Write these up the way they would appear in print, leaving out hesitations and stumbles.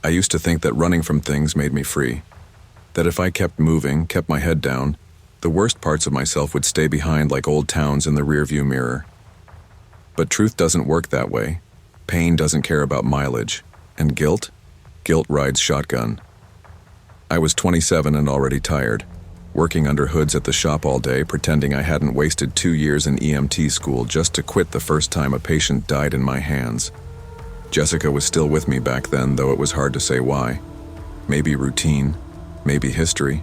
I used to think that running from things made me free. That if I kept moving, kept my head down, the worst parts of myself would stay behind like old towns in the rearview mirror. But truth doesn't work that way. Pain doesn't care about mileage. And guilt? Guilt rides shotgun. I was 27 and already tired, working under hoods at the shop all day, pretending I hadn't wasted 2 years in EMT school just to quit the first time a patient died in my hands. Jessica was still with me back then, though it was hard to say why. Maybe routine, maybe history.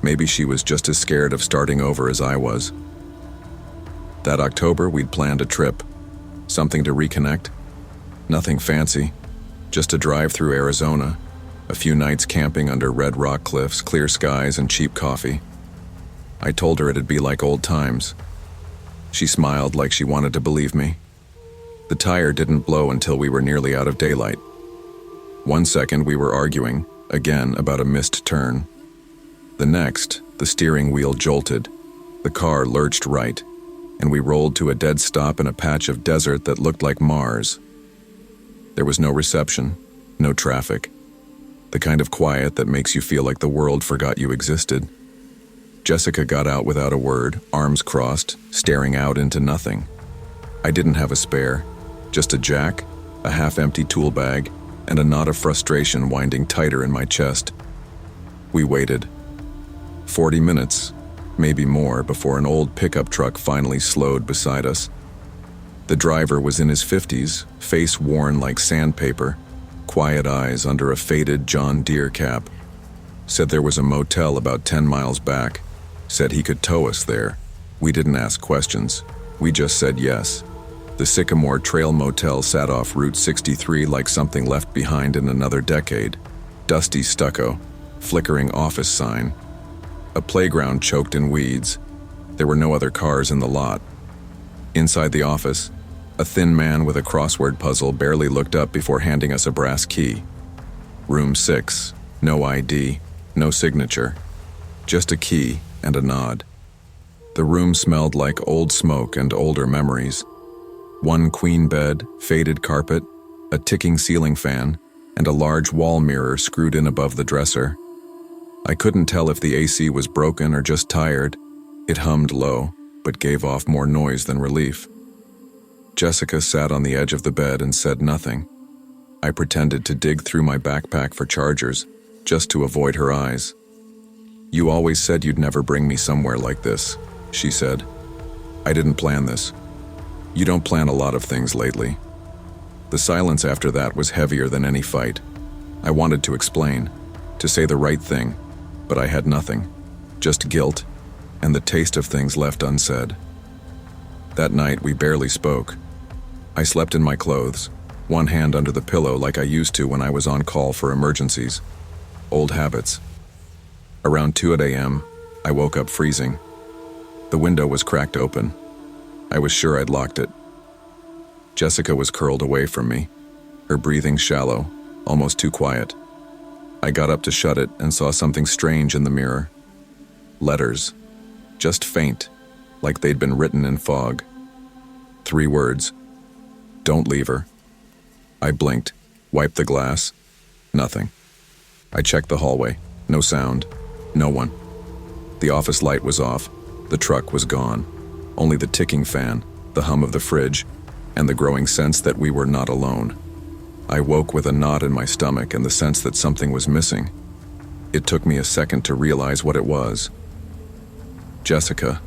Maybe she was just as scared of starting over as I was. That October, we'd planned a trip. Something to reconnect. Nothing fancy. Just a drive through Arizona. A few nights camping under red rock cliffs, clear skies, and cheap coffee. I told her it'd be like old times. She smiled like she wanted to believe me. The tire didn't blow until we were nearly out of daylight. 1 second we were arguing, again about a missed turn. The next, the steering wheel jolted. The car lurched right, and we rolled to a dead stop in a patch of desert that looked like Mars. There was no reception, no traffic. The kind of quiet that makes you feel like the world forgot you existed. Jessica got out without a word, arms crossed, staring out into nothing. I didn't have a spare, just a jack, a half-empty tool bag, and a knot of frustration winding tighter in my chest. We waited. 40 minutes, maybe more, before an old pickup truck finally slowed beside us. The driver was in his 50s, face worn like sandpaper, quiet eyes under a faded John Deere cap. Said there was a motel about 10 miles back. Said he could tow us there. We didn't ask questions. We just said yes. The Sycamore Trail Motel sat off Route 63 like something left behind in another decade. Dusty stucco, flickering office sign. A playground choked in weeds. There were no other cars in the lot. Inside the office, a thin man with a crossword puzzle barely looked up before handing us a brass key. Room 6, no ID, no signature. Just a key and a nod. The room smelled like old smoke and older memories. One queen bed, faded carpet, a ticking ceiling fan, and a large wall mirror screwed in above the dresser. I couldn't tell if the AC was broken or just tired. It hummed low, but gave off more noise than relief. Jessica sat on the edge of the bed and said nothing. I pretended to dig through my backpack for chargers, just to avoid her eyes. "You always said you'd never bring me somewhere like this," she said. "I didn't plan this. You don't plan a lot of things lately." The silence after that was heavier than any fight. I wanted to explain, to say the right thing, but I had nothing, just guilt and the taste of things left unsaid. That night we barely spoke. I slept in my clothes, one hand under the pillow like I used to when I was on call for emergencies. Old habits. Around 2 a.m., I woke up freezing. The window was cracked open. I was sure I'd locked it. Jessica was curled away from me, her breathing shallow, almost too quiet. I got up to shut it and saw something strange in the mirror. Letters, just faint, like they'd been written in fog. 3 words. "Don't leave her." I blinked, wiped the glass. Nothing. I checked the hallway. No sound. No one. The office light was off. The truck was gone. Only the ticking fan, the hum of the fridge, and the growing sense that we were not alone. I woke with a knot in my stomach and the sense that something was missing. It took me a second to realize what it was. Jessica.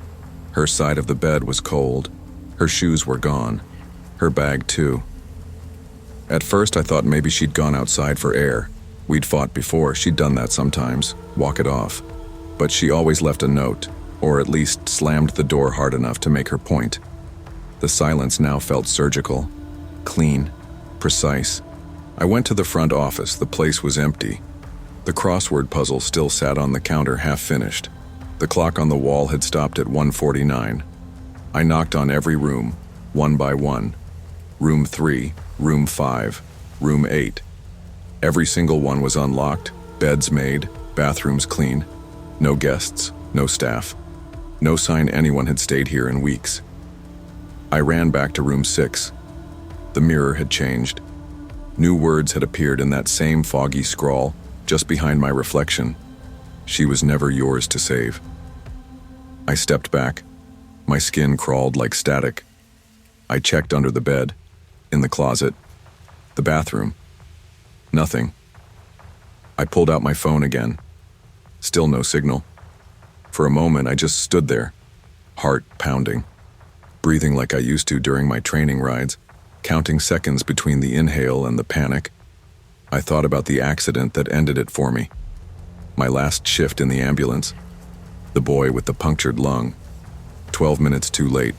Her side of the bed was cold. Her shoes were gone. Her bag too. At first I thought maybe she'd gone outside for air. We'd fought before, she'd done that sometimes, walk it off. But she always left a note, or at least slammed the door hard enough to make her point. The silence now felt surgical, clean, precise. I went to the front office. The place was empty. The crossword puzzle still sat on the counter half finished. The clock on the wall had stopped at 1:49. I knocked on every room, one by one. Room 3, room 5, room 8. Every single one was unlocked, beds made, bathrooms clean. No guests, no staff. No sign anyone had stayed here in weeks. I ran back to room 6. The mirror had changed. New words had appeared in that same foggy scrawl, just behind my reflection. She was never yours to save. I stepped back. My skin crawled like static. I checked under the bed, in the closet, the bathroom. Nothing. I pulled out my phone again. Still no signal. For a moment, I just stood there, heart pounding, breathing like I used to during my training rides, counting seconds between the inhale and the panic. I thought about the accident that ended it for me. My last shift in the ambulance. The boy with the punctured lung. 12 minutes too late.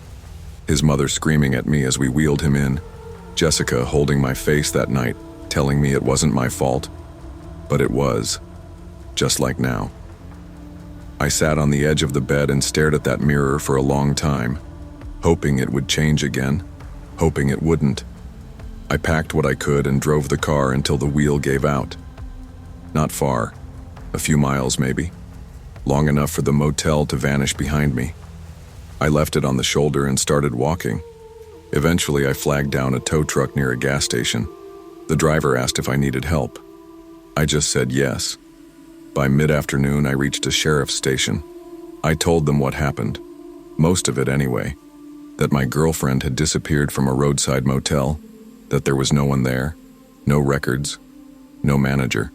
His mother screaming at me as we wheeled him in. Jessica holding my face that night, telling me it wasn't my fault. But it was. Just like now. I sat on the edge of the bed and stared at that mirror for a long time, hoping it would change again, hoping it wouldn't. I packed what I could and drove the car until the wheel gave out. Not far, a few miles maybe, long enough for the motel to vanish behind me. I left it on the shoulder and started walking. Eventually, I flagged down a tow truck near a gas station. The driver asked if I needed help. I just said yes. By mid-afternoon, I reached a sheriff's station. I told them what happened, most of it anyway, that my girlfriend had disappeared from a roadside motel, that there was no one there, no records, no manager.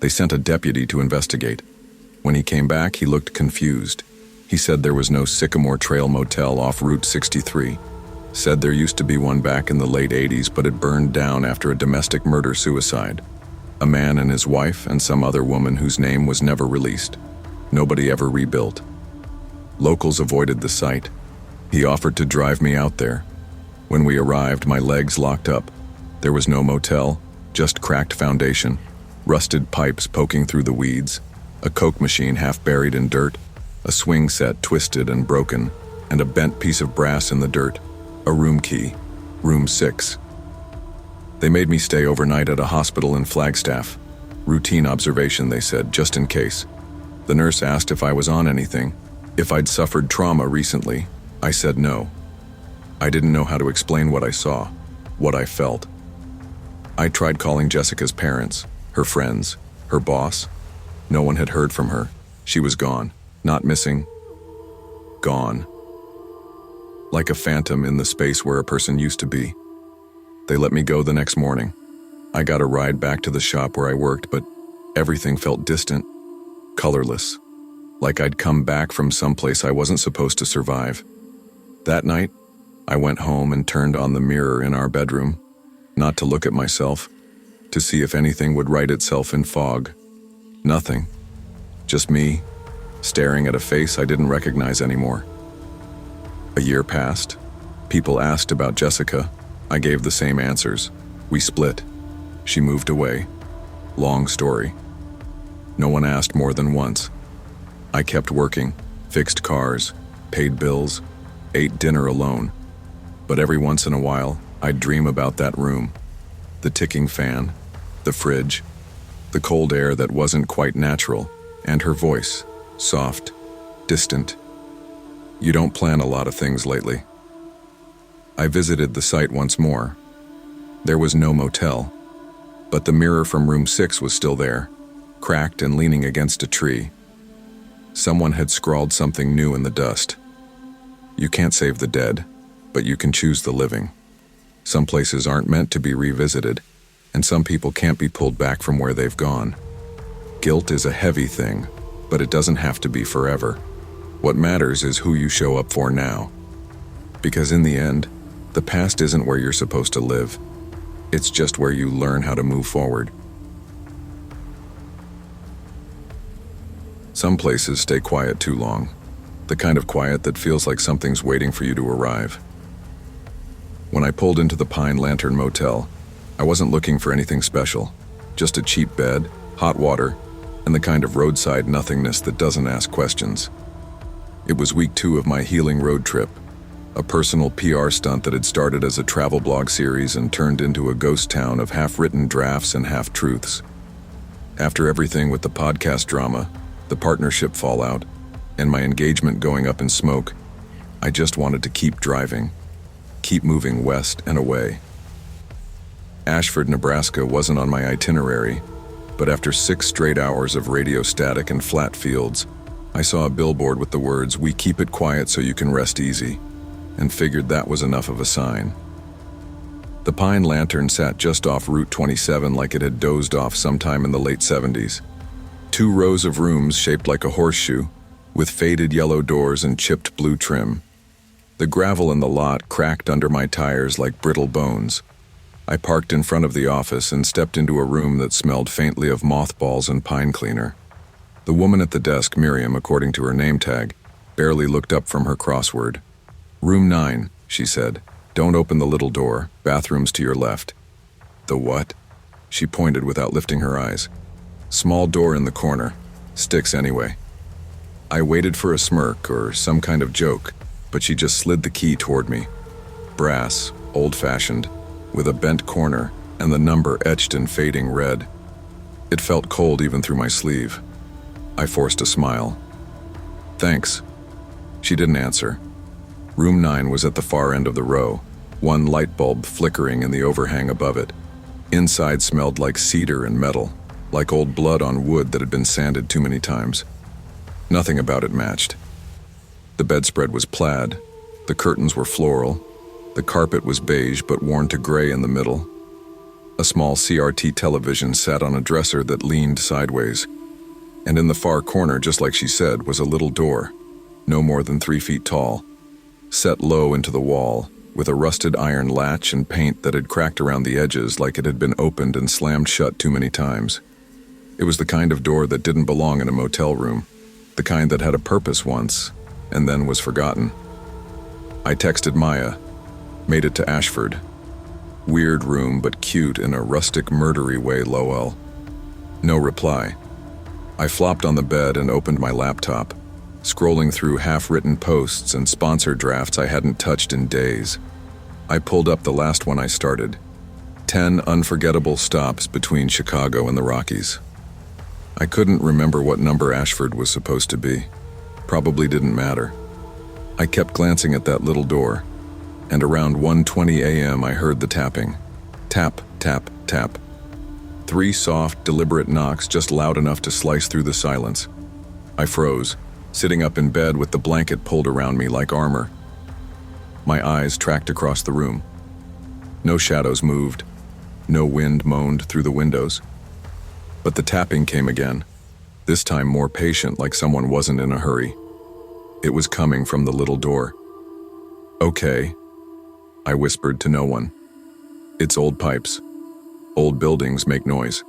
They sent a deputy to investigate. When he came back, he looked confused. He said there was no Sycamore Trail motel off Route 63. Said there used to be one back in the late 80s, but it burned down after a domestic murder-suicide. A man and his wife and some other woman whose name was never released. Nobody ever rebuilt. Locals avoided the site. He offered to drive me out there. When we arrived, my legs locked up. There was no motel, just cracked foundation, rusted pipes poking through the weeds, a Coke machine half buried in dirt, a swing set twisted and broken, and a bent piece of brass in the dirt, a room key, room 6. They made me stay overnight at a hospital in Flagstaff. Routine observation, they said, just in case. The nurse asked if I was on anything, if I'd suffered trauma recently. I said no. I didn't know how to explain what I saw, what I felt. I tried calling Jessica's parents, her friends, her boss. No one had heard from her. She was gone, not missing. Gone. Like a phantom in the space where a person used to be. They let me go the next morning. I got a ride back to the shop where I worked, but everything felt distant, colorless, like I'd come back from someplace I wasn't supposed to survive. That night, I went home and turned on the mirror in our bedroom, not to look at myself, to see if anything would right itself in fog. Nothing. Just me, staring at a face I didn't recognize anymore. A year passed. People asked about Jessica. I gave the same answers. We split. She moved away. Long story. No one asked more than once. I kept working, fixed cars, paid bills, ate dinner alone. But every once in a while, I'd dream about that room. The ticking fan, the fridge, the cold air that wasn't quite natural, and her voice, soft, distant. You don't plan a lot of things lately. I visited the site once more. There was no motel, but the mirror from room 6 was still there, cracked and leaning against a tree. Someone had scrawled something new in the dust. You can't save the dead, but you can choose the living. Some places aren't meant to be revisited, and some people can't be pulled back from where they've gone. Guilt is a heavy thing, but it doesn't have to be forever. What matters is who you show up for now. Because in the end, the past isn't where you're supposed to live. It's just where you learn how to move forward. Some places stay quiet too long. The kind of quiet that feels like something's waiting for you to arrive. When I pulled into the Pine Lantern Motel, I wasn't looking for anything special. Just a cheap bed, hot water, and the kind of roadside nothingness that doesn't ask questions. It was week 2 of my healing road trip. A personal PR stunt that had started as a travel blog series and turned into a ghost town of half-written drafts and half-truths. After everything with the podcast drama, the partnership fallout, and my engagement going up in smoke, I just wanted to keep driving, keep moving west and away. Ashford, Nebraska wasn't on my itinerary, but after 6 straight hours of radio static and flat fields, I saw a billboard with the words, "We keep it quiet so you can rest easy," and figured that was enough of a sign. The Pine Lantern sat just off Route 27 like it had dozed off sometime in the late 70s. 2 rows of rooms shaped like a horseshoe, with faded yellow doors and chipped blue trim. The gravel in the lot cracked under my tires like brittle bones. I parked in front of the office and stepped into a room that smelled faintly of mothballs and pine cleaner. The woman at the desk, Miriam, according to her name tag, barely looked up from her crossword. "Room 9, she said. "Don't open the little door. Bathrooms to your left." "The what?" She pointed without lifting her eyes. "Small door in the corner. Sticks anyway." I waited for a smirk or some kind of joke, but she just slid the key toward me. Brass, old-fashioned, with a bent corner and the number etched in fading red. It felt cold even through my sleeve. I forced a smile. "Thanks." She didn't answer. Room 9 was at the far end of the row, one light bulb flickering in the overhang above it. Inside smelled like cedar and metal, like old blood on wood that had been sanded too many times. Nothing about it matched. The bedspread was plaid, the curtains were floral, the carpet was beige but worn to gray in the middle. A small CRT television sat on a dresser that leaned sideways, and in the far corner, just like she said, was a little door, no more than 3 feet tall, set low into the wall, with a rusted iron latch and paint that had cracked around the edges like it had been opened and slammed shut too many times. It was the kind of door that didn't belong in a motel room, the kind that had a purpose once, and then was forgotten. I texted Maya, made it to Ashford. Weird room, but cute in a rustic murdery way, lol. No reply. I flopped on the bed and opened my laptop, scrolling through half-written posts and sponsor drafts I hadn't touched in days. I pulled up the last one I started. 10 unforgettable stops between Chicago and the Rockies. I couldn't remember what number Ashford was supposed to be. Probably didn't matter. I kept glancing at that little door, and around 1:20 a.m. I heard the tapping. Tap, tap, tap. 3 soft, deliberate knocks just loud enough to slice through the silence. I froze, sitting up in bed with the blanket pulled around me like armor. My eyes tracked across the room. No shadows moved. No wind moaned through the windows. But the tapping came again, this time more patient, like someone wasn't in a hurry. It was coming from the little door. "Okay," I whispered to no one. "It's old pipes. Old buildings make noise."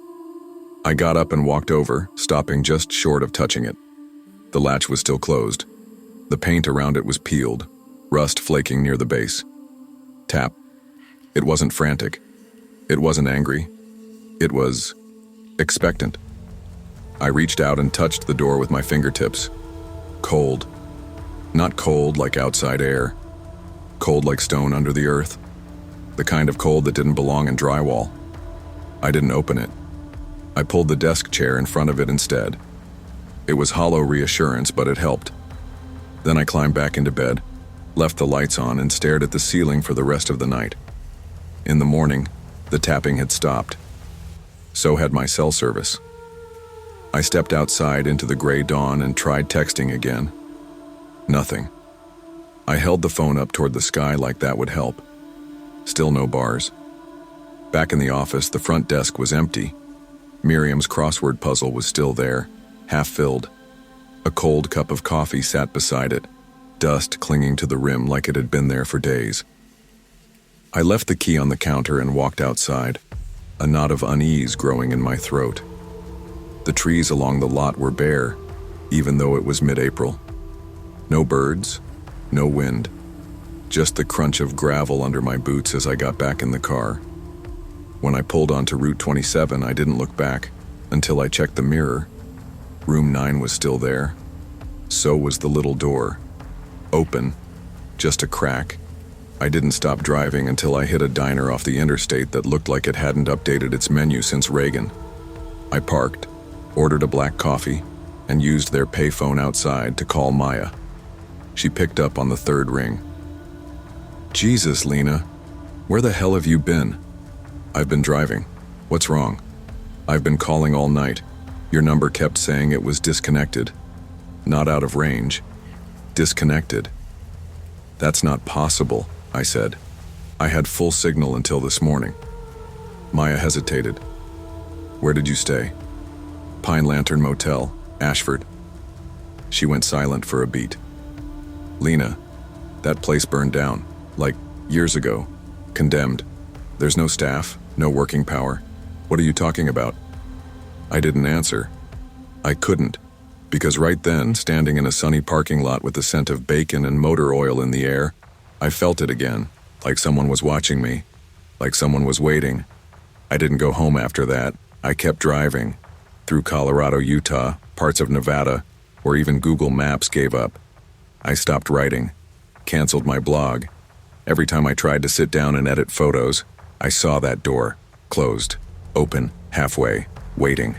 I got up and walked over, stopping just short of touching it. The latch was still closed. The paint around it was peeled, rust flaking near the base. Tap. It wasn't frantic. It wasn't angry. It was expectant. I reached out and touched the door with my fingertips. Cold. Not cold like outside air. Cold like stone under the earth. The kind of cold that didn't belong in drywall. I didn't open it. I pulled the desk chair in front of it instead. It was hollow reassurance, but it helped. Then I climbed back into bed, left the lights on, and stared at the ceiling for the rest of the night. In the morning, the tapping had stopped. So had my cell service. I stepped outside into the gray dawn and tried texting again. Nothing. I held the phone up toward the sky like that would help. Still no bars. Back in the office, the front desk was empty. Miriam's crossword puzzle was still there, half filled. A cold cup of coffee sat beside it, dust clinging to the rim like it had been there for days. I left the key on the counter and walked outside, a knot of unease growing in my throat. The trees along the lot were bare, even though it was mid-April. No birds, no wind, just the crunch of gravel under my boots as I got back in the car. When I pulled onto Route 27, I didn't look back until I checked the mirror. Room 9 was still there. So was the little door. Open, just a crack. I didn't stop driving until I hit a diner off the interstate that looked like it hadn't updated its menu since Reagan. I parked, ordered a black coffee, and used their payphone outside to call Maya. She picked up on the 3rd ring. "Jesus, Lena, where the hell have you been?" I've been driving. What's wrong? I've been calling all night. Your number kept saying it was disconnected. Not out of range. Disconnected. That's not possible, I said. I had full signal until this morning. Maya hesitated. Where did you stay? Pine Lantern Motel, Ashford. She went silent for a beat. Lena, that place burned down, like years ago. Condemned. There's no staff, no working power. What are you talking about? I didn't answer. I couldn't, because right then, standing in a sunny parking lot with the scent of bacon and motor oil in the air, I felt it again, like someone was watching me, like someone was waiting. I didn't go home after that. I kept driving, through Colorado, Utah, parts of Nevada, where even Google Maps gave up. I stopped writing, canceled my blog. Every time I tried to sit down and edit photos, I saw that door, closed, open, halfway, waiting.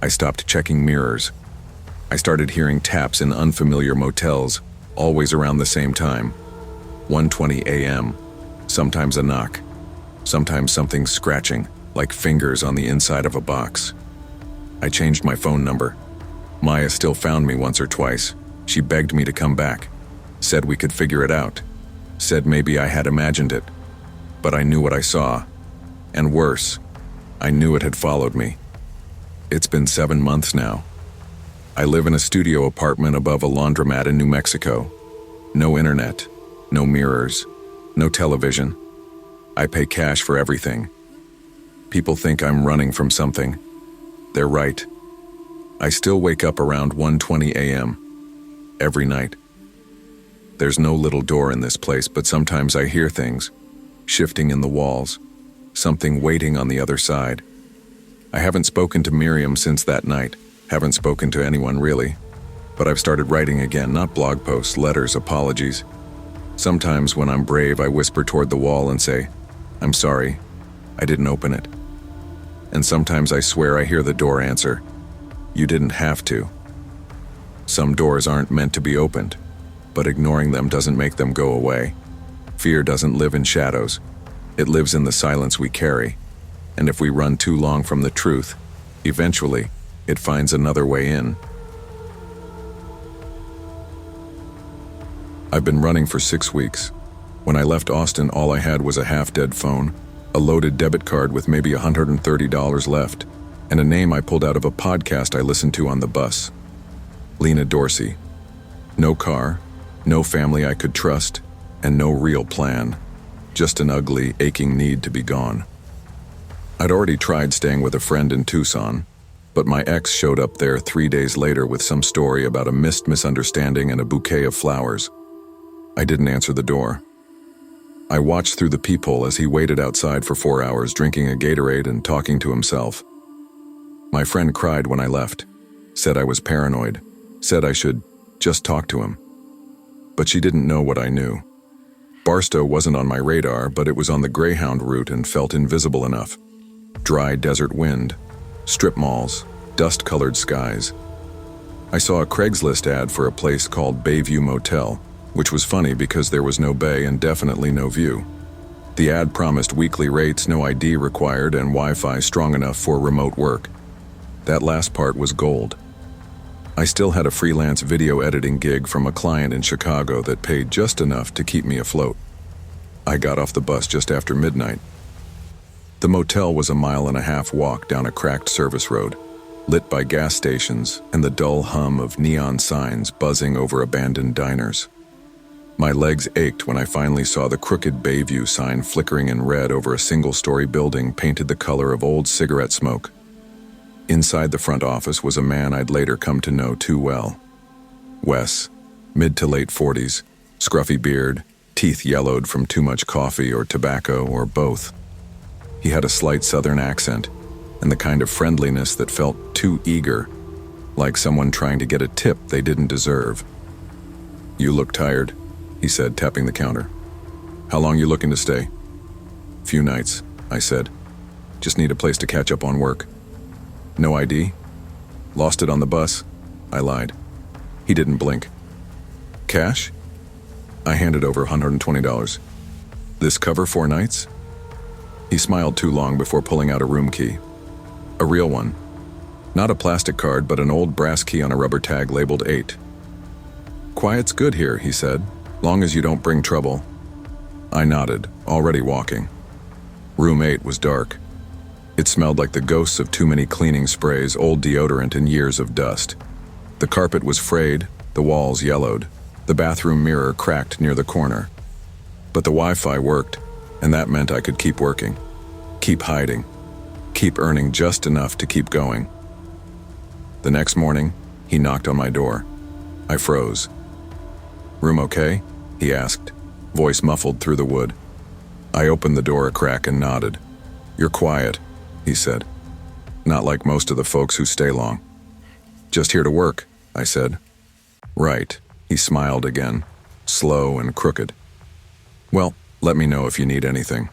I stopped checking mirrors. I started hearing taps in unfamiliar motels, always around the same time. 1:20 a.m., sometimes a knock, sometimes something scratching, like fingers on the inside of a box. I changed my phone number. Maya still found me once or twice. She begged me to come back, said we could figure it out, said maybe I had imagined it. But I knew what I saw. And worse, I knew it had followed me. It's been 7 months now. I live in a studio apartment above a laundromat in New Mexico. No internet, no mirrors, no television. I pay cash for everything. People think I'm running from something. They're right. I still wake up around 1:20 a.m. every night. There's no little door in this place, but sometimes I hear things, shifting in the walls, something waiting on the other side. I haven't spoken to Miriam since that night, haven't spoken to anyone really, but I've started writing again, not blog posts, letters, apologies. Sometimes when I'm brave, I whisper toward the wall and say, I'm sorry, I didn't open it. And sometimes I swear I hear the door answer, you didn't have to. Some doors aren't meant to be opened, but ignoring them doesn't make them go away. Fear doesn't live in shadows. It lives in the silence we carry. And if we run too long from the truth, eventually, it finds another way in. I've been running for 6 weeks. When I left Austin, all I had was a half-dead phone, a loaded debit card with maybe $130 left, and a name I pulled out of a podcast I listened to on the bus. Lena Dorsey. No car, no family I could trust, and no real plan. Just an ugly, aching need to be gone. I'd already tried staying with a friend in Tucson, but my ex showed up there 3 days later with some story about a missed misunderstanding and a bouquet of flowers. I didn't answer the door. I watched through the peephole as he waited outside for 4 hours, drinking a Gatorade and talking to himself. My friend cried when I left, said I was paranoid, said I should just talk to him. But she didn't know what I knew. Barstow wasn't on my radar, but it was on the Greyhound route and felt invisible enough. Dry desert wind, strip malls, dust-colored skies. I saw a Craigslist ad for a place called Bayview Motel, which was funny because there was no bay and definitely no view. The ad promised weekly rates, no ID required, and Wi-Fi strong enough for remote work. That last part was gold. I still had a freelance video editing gig from a client in Chicago that paid just enough to keep me afloat. I got off the bus just after midnight. The motel was a 1.5 mile walk down a cracked service road, lit by gas stations and the dull hum of neon signs buzzing over abandoned diners. My legs ached when I finally saw the crooked Bayview sign flickering in red over a single-story building painted the color of old cigarette smoke. Inside the front office was a man I'd later come to know too well. Wes, mid to late 40s, scruffy beard, teeth yellowed from too much coffee or tobacco or both. He had a slight southern accent and the kind of friendliness that felt too eager, like someone trying to get a tip they didn't deserve. You look tired, he said, tapping the counter. How long you looking to stay? Few nights, I said. Just need a place to catch up on work. No ID? Lost it on the bus? I lied. He didn't blink. Cash? I handed over $120. This cover 4 nights? He smiled too long before pulling out a room key. A real one. Not a plastic card, but an old brass key on a rubber tag labeled 8. "Quiet's good here," he said, "long as you don't bring trouble." I nodded, already walking. Room 8 was dark. It smelled like the ghosts of too many cleaning sprays, old deodorant, and years of dust. The carpet was frayed, the walls yellowed, the bathroom mirror cracked near the corner. But the Wi-Fi worked, and that meant I could keep working, keep hiding, keep earning just enough to keep going. The next morning, he knocked on my door. I froze. "Room okay?" he asked, voice muffled through the wood. I opened the door a crack and nodded. "You're quiet," he said. "Not like most of the folks who stay long." "Just here to work," I said. "Right," he smiled again, slow and crooked. "Well, let me know if you need anything."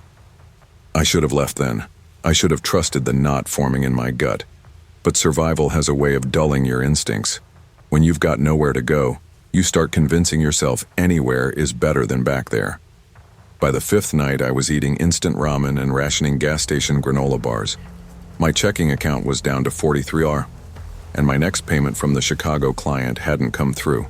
I should have left then. I should have trusted the knot forming in my gut. But survival has a way of dulling your instincts. When you've got nowhere to go, you start convincing yourself anywhere is better than back there. By the 5th night, I was eating instant ramen and rationing gas station granola bars. My checking account was down to $43, and my next payment from the Chicago client hadn't come through.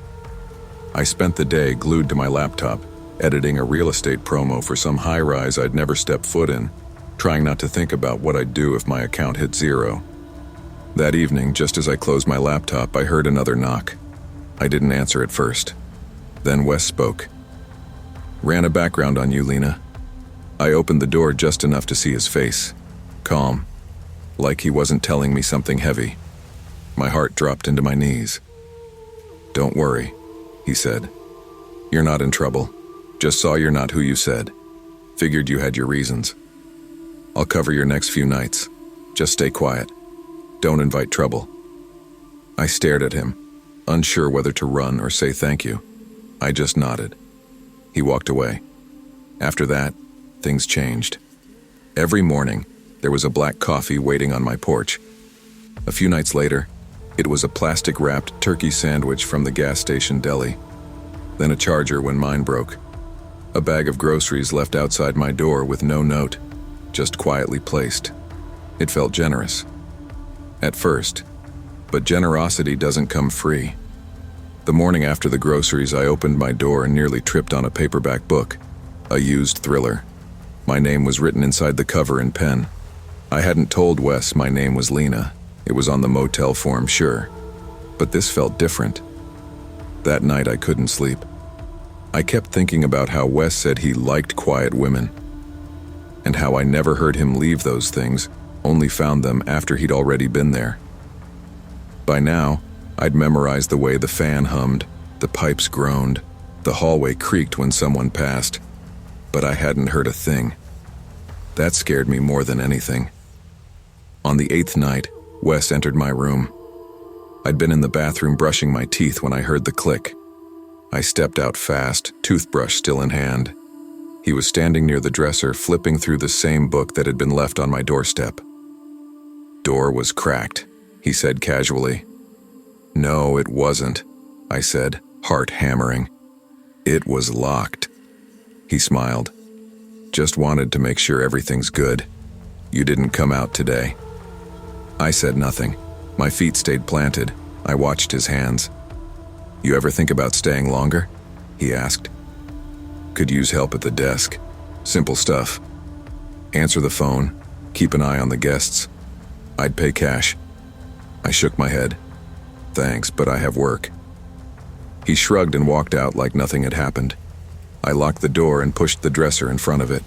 I spent the day glued to my laptop, editing a real estate promo for some high-rise I'd never stepped foot in, trying not to think about what I'd do if my account hit zero. That evening, just as I closed my laptop, I heard another knock. I didn't answer at first. Then Wes spoke. "Ran a background on you, Lena." I opened the door just enough to see his face. Calm. Like he wasn't telling me something heavy. My heart dropped into my knees. "Don't worry," he said. "You're not in trouble. Just saw you're not who you said. Figured you had your reasons. I'll cover your next few nights. Just stay quiet. Don't invite trouble." I stared at him, unsure whether to run or say thank you. I just nodded. He walked away. After that, things changed. Every morning, there was a black coffee waiting on my porch. A few nights later, it was a plastic-wrapped turkey sandwich from the gas station deli. Then a charger when mine broke. A bag of groceries left outside my door with no note, just quietly placed. It felt generous. At first, but generosity doesn't come free. The morning after the groceries, I opened my door and nearly tripped on a paperback book, a used thriller. My name was written inside the cover in pen. I hadn't told Wes my name was Lena. It was on the Motel form, sure. But this felt different. That night I couldn't sleep. I kept thinking about how Wes said he liked quiet women, and how I never heard him leave those things, only found them after he'd already been there. By now, I'd memorized the way the fan hummed, the pipes groaned, the hallway creaked when someone passed, but I hadn't heard a thing. That scared me more than anything. On the 8th night, Wes entered my room. I'd been in the bathroom brushing my teeth when I heard the click. I stepped out fast, toothbrush still in hand. He was standing near the dresser, flipping through the same book that had been left on my doorstep. "Door was cracked," he said casually. "No, it wasn't," I said, heart hammering. "It was locked." He smiled. "Just wanted to make sure everything's good. You didn't come out today." I said nothing. My feet stayed planted. I watched his hands. "You ever think about staying longer?" he asked. "Could use help at the desk. Simple stuff. Answer the phone. Keep an eye on the guests. I'd pay cash." I shook my head. "Thanks, but I have work." He shrugged and walked out like nothing had happened. I locked the door and pushed the dresser in front of it.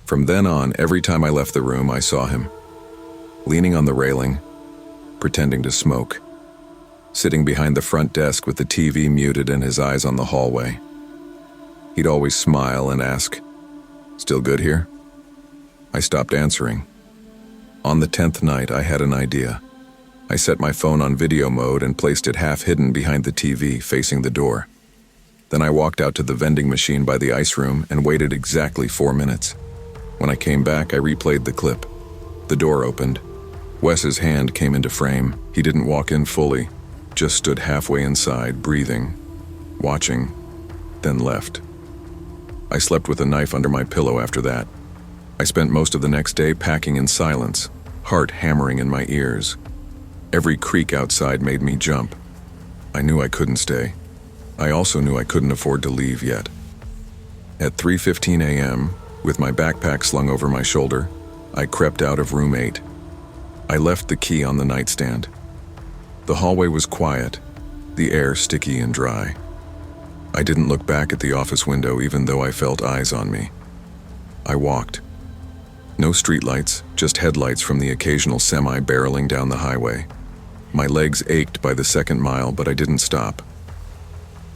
From then on, every time I left the room, I saw him. Leaning on the railing, pretending to smoke. Sitting behind the front desk with the TV muted and his eyes on the hallway. He'd always smile and ask, "Still good here?" I stopped answering. On the 10th night, I had an idea. I set my phone on video mode and placed it half hidden behind the TV, facing the door. Then I walked out to the vending machine by the ice room and waited exactly 4 minutes. When I came back, I replayed the clip. The door opened. Wes's hand came into frame. He didn't walk in fully, just stood halfway inside, breathing, watching, then left. I slept with a knife under my pillow after that. I spent most of the next day packing in silence, heart hammering in my ears. Every creak outside made me jump. I knew I couldn't stay. I also knew I couldn't afford to leave yet. At 3:15 a.m., with my backpack slung over my shoulder, I crept out of room 8. I left the key on the nightstand. The hallway was quiet, the air sticky and dry. I didn't look back at the office window even though I felt eyes on me. I walked. No streetlights, just headlights from the occasional semi barreling down the highway. My legs ached by the second mile, but I didn't stop.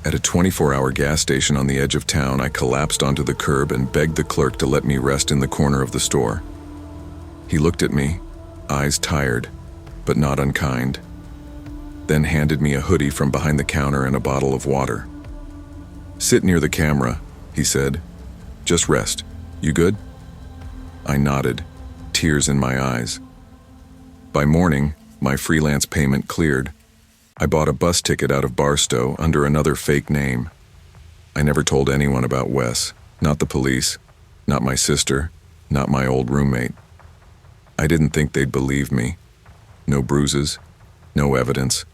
At a 24-hour gas station on the edge of town, I collapsed onto the curb and begged the clerk to let me rest in the corner of the store. He looked at me, eyes tired, but not unkind, then handed me a hoodie from behind the counter and a bottle of water. "Sit near the camera," he said. "Just rest. You good?" I nodded, tears in my eyes. By morning, my freelance payment cleared. I bought a bus ticket out of Barstow under another fake name. I never told anyone about Wes, not the police, not my sister, not my old roommate. I didn't think they'd believe me. No bruises, no evidence,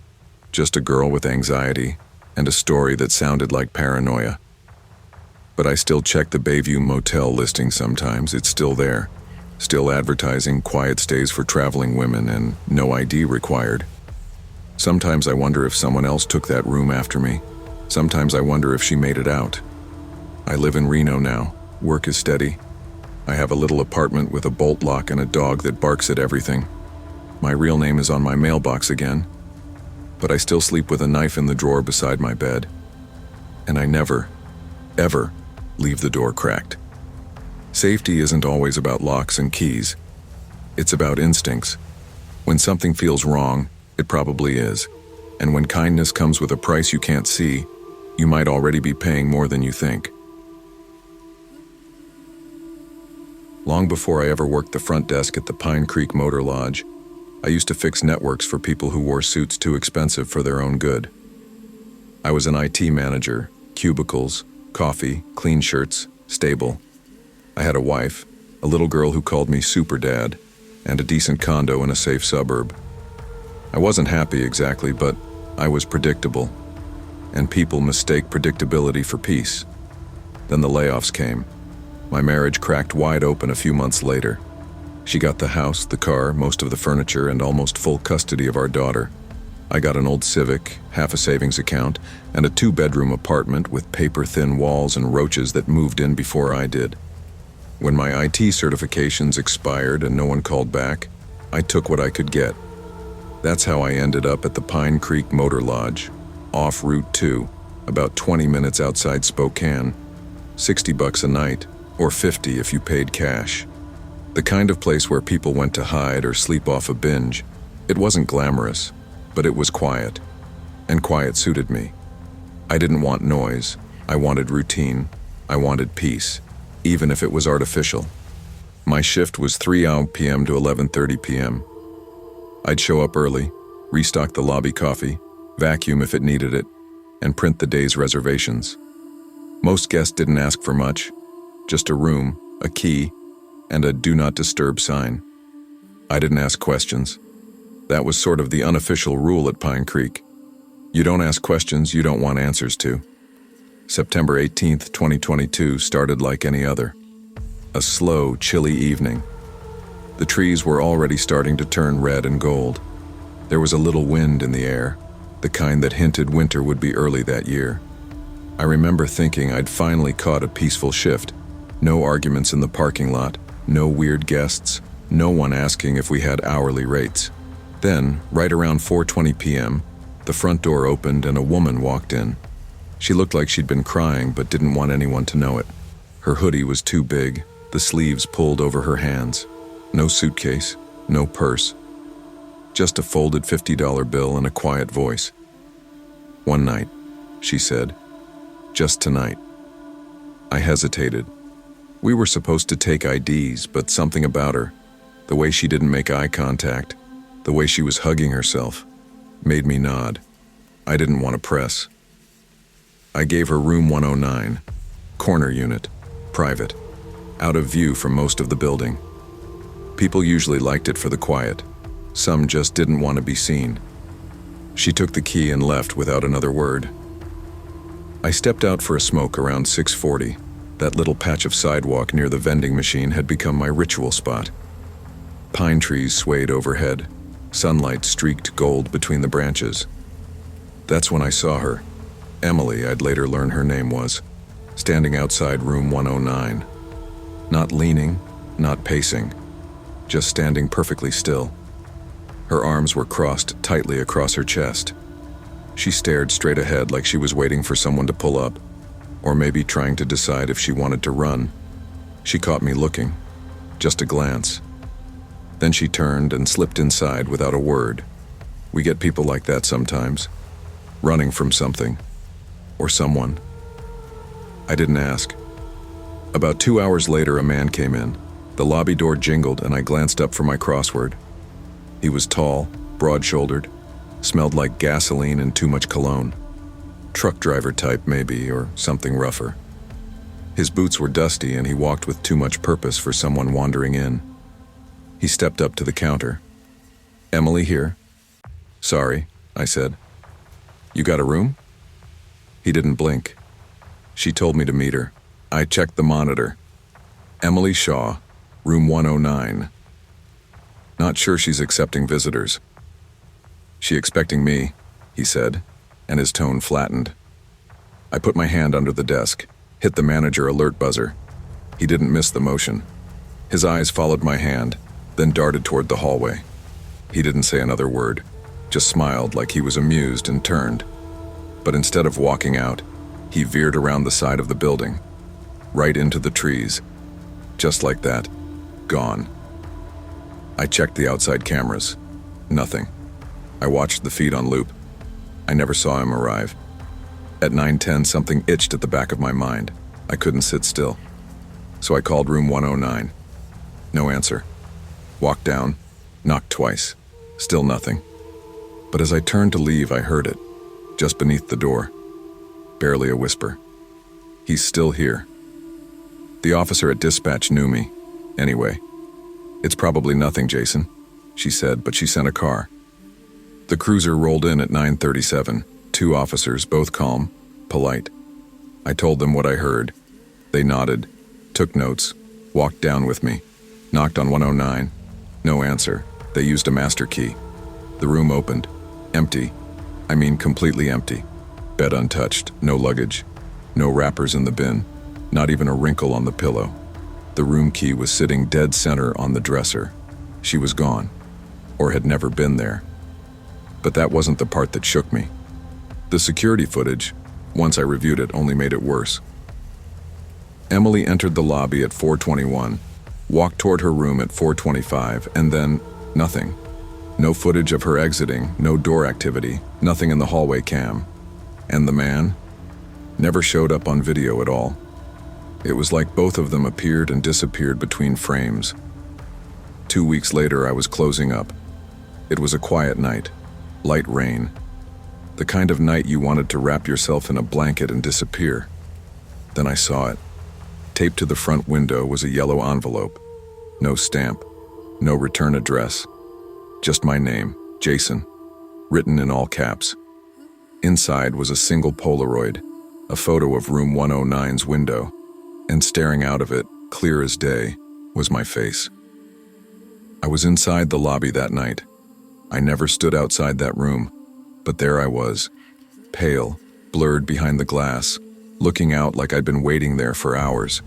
just a girl with anxiety and a story that sounded like paranoia. But I still check the Bayview Motel listing sometimes. It's still there, still advertising quiet stays for traveling women and no ID required. Sometimes I wonder if someone else took that room after me. Sometimes I wonder if she made it out. I live in Reno now. Work is steady. I have a little apartment with a bolt lock and a dog that barks at everything. My real name is on my mailbox again. But I still sleep with a knife in the drawer beside my bed. And I never, ever leave the door cracked. Safety isn't always about locks and keys. It's about instincts. When something feels wrong, it probably is. And when kindness comes with a price you can't see, you might already be paying more than you think. Long before I ever worked the front desk at the Pine Creek Motor Lodge, I used to fix networks for people who wore suits too expensive for their own good. I was an IT manager, cubicles, coffee, clean shirts, stable. I had a wife, a little girl who called me Super Dad, and a decent condo in a safe suburb. I wasn't happy exactly, but I was predictable, and people mistake predictability for peace. Then the layoffs came. My marriage cracked wide open a few months later. She got the house, the car, most of the furniture, and almost full custody of our daughter. I got an old Civic, half a savings account, and a 2-bedroom apartment with paper-thin walls and roaches that moved in before I did. When my IT certifications expired and no one called back, I took what I could get. That's how I ended up at the Pine Creek Motor Lodge, off Route 2, about 20 minutes outside Spokane. $60 a night, or $50 if you paid cash. The kind of place where people went to hide or sleep off a binge. It wasn't glamorous, but it was quiet, and quiet suited me. I didn't want noise. I wanted routine. I wanted peace, even if it was artificial. My shift was 3 p.m. to 11:30 p.m. I'd show up early, restock the lobby coffee, vacuum if it needed it, and print the day's reservations. Most guests didn't ask for much, just a room, a key, and a do not disturb sign. I didn't ask questions. That was sort of the unofficial rule at Pine Creek. You don't ask questions you don't want answers to. September 18th, 2022 started like any other. A slow, chilly evening. The trees were already starting to turn red and gold. There was a little wind in the air, the kind that hinted winter would be early that year. I remember thinking I'd finally caught a peaceful shift. No arguments in the parking lot, no weird guests, no one asking if we had hourly rates. Then, right around 4:20 p.m., the front door opened and a woman walked in. She looked like she'd been crying but didn't want anyone to know it. Her hoodie was too big, the sleeves pulled over her hands. No suitcase, no purse. Just a folded $50 bill and a quiet voice. "One night," she said. "Just tonight." I hesitated. We were supposed to take IDs, but something about her, the way she didn't make eye contact, the way she was hugging herself, made me nod. I didn't want to press. I gave her room 109, corner unit, private. out of view from most of the building. People usually liked it for the quiet. Some just didn't want to be seen. She took the key and left without another word. I stepped out for a smoke around 6:40. That little patch of sidewalk near the vending machine had become my ritual spot. Pine trees swayed overhead. Sunlight streaked gold between the branches. That's when I saw her. Emily, I'd later learn her name was, standing outside room 109. Not leaning, not pacing, just standing perfectly still. Her arms were crossed tightly across her chest. She stared straight ahead like she was waiting for someone to pull up, or maybe trying to decide if she wanted to run. She caught me looking, just a glance. Then she turned and slipped inside without a word. We get people like that sometimes, running from something, or someone. I didn't ask. About 2 hours later, a man came in. The lobby door jingled and I glanced up for my crossword. He was tall, broad-shouldered, smelled like gasoline and too much cologne. Truck driver type maybe, or something rougher. His boots were dusty and he walked with too much purpose for someone wandering in. He stepped up to the counter. "Emily here?" "Sorry," I said. "You got a room?" He didn't blink. She told me to meet her. I checked the monitor. Emily Shaw, room 109. Not sure she's accepting visitors. "She expecting me," he said, and his tone flattened. I put my hand under the desk, hit the manager alert buzzer. He didn't miss the motion. His eyes followed my hand, then darted toward the hallway. He didn't say another word, just smiled like he was amused and turned. But instead of walking out, he veered around the side of the building, right into the trees. Just like that, gone. I checked the outside cameras. Nothing. I watched the feed on loop. I never saw him arrive. At 9:10, something itched at the back of my mind. I couldn't sit still. So I called room 109. No answer. Walked down, knocked twice. Still nothing. But as I turned to leave, I heard it, just beneath the door. Barely a whisper. "He's still here." The officer at dispatch knew me. Anyway, "It's probably nothing, Jason," she said, but she sent a car. The cruiser rolled in at 9:37, 2 officers, both calm, polite. I told them what I heard. They nodded, took notes, walked down with me, knocked on 109. No answer. They used a master key. The room opened. Empty. I mean completely empty. Bed untouched, no luggage, no wrappers in the bin, not even a wrinkle on the pillow. The room key was sitting dead center on the dresser. She was gone, or had never been there. But that wasn't the part that shook me. The security footage, once I reviewed it, only made it worse. Emily entered the lobby at 4:21, walked toward her room at 4:25, and then nothing. No footage of her exiting, no door activity, nothing in the hallway cam. And the man? Never showed up on video at all. It was like both of them appeared and disappeared between frames. 2 weeks later, I was closing up. It was a quiet night. Light rain. The kind of night you wanted to wrap yourself in a blanket and disappear. Then I saw it. Taped to the front window was a yellow envelope. No stamp. No return address. Just my name, Jason, written in all caps. Inside was a single Polaroid, a photo of room 109's window, and staring out of it, clear as day, was my face. I was inside the lobby that night. I never stood outside that room, but there I was, pale, blurred behind the glass, looking out like I'd been waiting there for hours.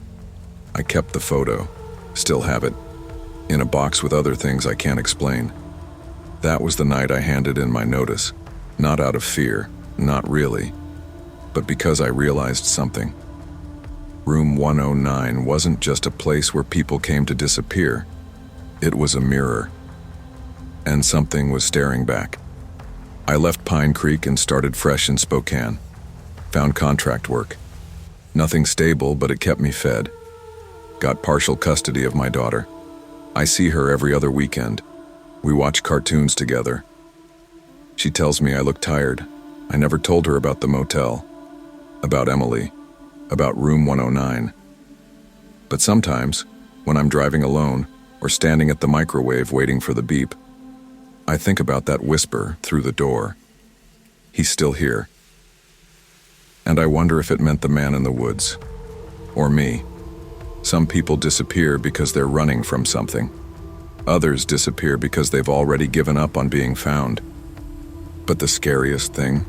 I kept the photo, still have it, in a box with other things I can't explain. That was the night I handed in my notice, not out of fear, not really, but because I realized something. Room 109 wasn't just a place where people came to disappear. It was a mirror. And something was staring back. I left Pine Creek and started fresh in Spokane. Found contract work. Nothing stable, but it kept me fed. Got partial custody of my daughter. I see her every other weekend. We watch cartoons together. She tells me I look tired. I never told her about the motel, about Emily, about room 109. But sometimes, when I'm driving alone or standing at the microwave waiting for the beep, I think about that whisper through the door. He's still here. And I wonder if it meant the man in the woods. Or me. Some people disappear because they're running from something. Others disappear because they've already given up on being found. But the scariest thing,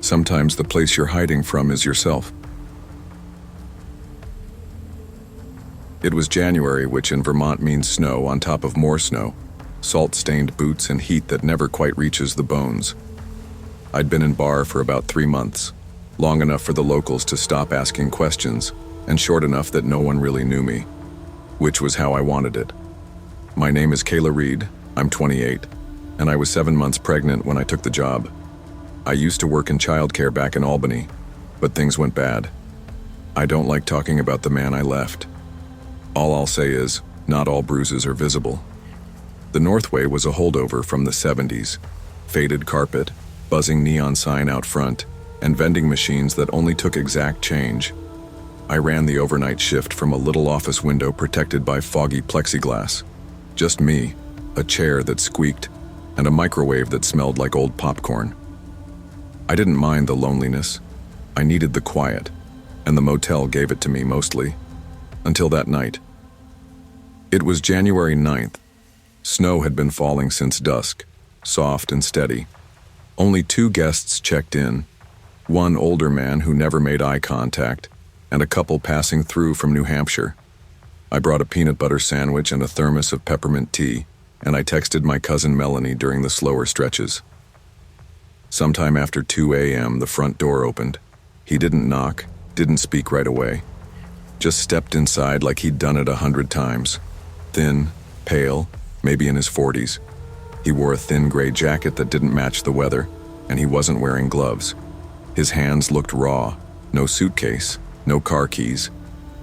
sometimes the place you're hiding from is yourself. It was January, which in Vermont means snow on top of more snow, salt-stained boots and heat that never quite reaches the bones. I'd been in Bar for about 3 months, long enough for the locals to stop asking questions, and short enough that no one really knew me, which was how I wanted it. My name is Kayla Reed, I'm 28, and I was 7 months pregnant when I took the job. I used to work in childcare back in Albany, but things went bad. I don't like talking about the man I left. All I'll say is, not all bruises are visible. The Northway was a holdover from the 70s. Faded carpet, buzzing neon sign out front, and vending machines that only took exact change. I ran the overnight shift from a little office window protected by foggy plexiglass. Just me, a chair that squeaked, and a microwave that smelled like old popcorn. I didn't mind the loneliness. I needed the quiet, and the motel gave it to me mostly. Until that night. It was January 9th. Snow had been falling since dusk, soft and steady. Only 2 guests checked in, one older man who never made eye contact, and a couple passing through from New Hampshire. I brought a peanut butter sandwich and a thermos of peppermint tea, and I texted my cousin Melanie during the slower stretches. Sometime after 2 a.m., the front door opened. He didn't knock, didn't speak right away. Just stepped inside like he'd done it 100 times. Thin, pale, maybe in his 40s. He wore a thin gray jacket that didn't match the weather, and he wasn't wearing gloves. His hands looked raw, no suitcase, no car keys,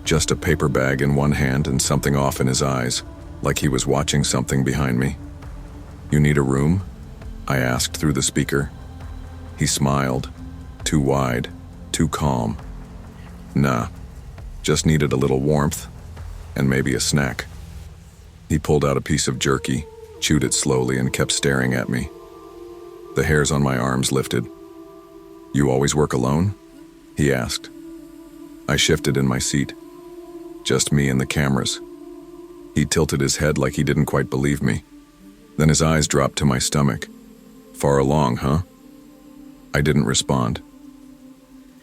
just a paper bag in one hand and something off in his eyes, like he was watching something behind me. "You need a room?" I asked through the speaker. He smiled, too wide, too calm. "Nah, just needed a little warmth, and maybe a snack." He pulled out a piece of jerky, chewed it slowly, and kept staring at me. The hairs on my arms lifted. "You always work alone?" he asked. I shifted in my seat. Just me and the cameras. He tilted his head like he didn't quite believe me. Then his eyes dropped to my stomach. "Far along, huh?" I didn't respond.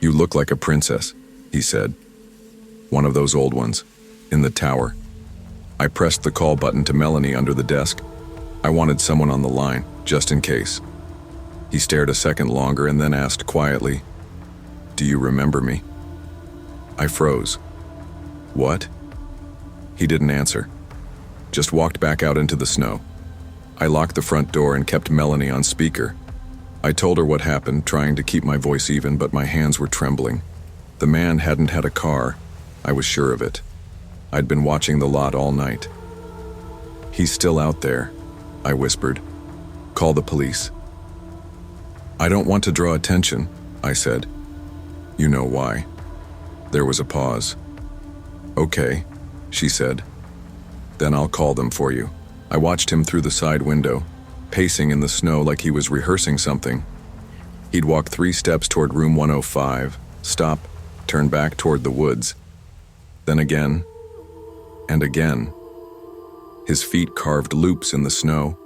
"You look like a princess," he said. "One of those old ones, in the tower." I pressed the call button to Melanie under the desk. I wanted someone on the line, just in case. He stared a second longer and then asked quietly, "Do you remember me?" I froze. "What?" He didn't answer. Just walked back out into the snow. I locked the front door and kept Melanie on speaker. I told her what happened, trying to keep my voice even, but my hands were trembling. The man hadn't had a car. I was sure of it. I'd been watching the lot all night. "He's still out there," I whispered. "Call the police." "I don't want to draw attention," I said. "You know why." There was a pause. "Okay," she said. "Then I'll call them for you." I watched him through the side window, pacing in the snow like he was rehearsing something. He'd walk 3 steps toward room 105, stop, turn back toward the woods. Then again, and again. His feet carved loops in the snow.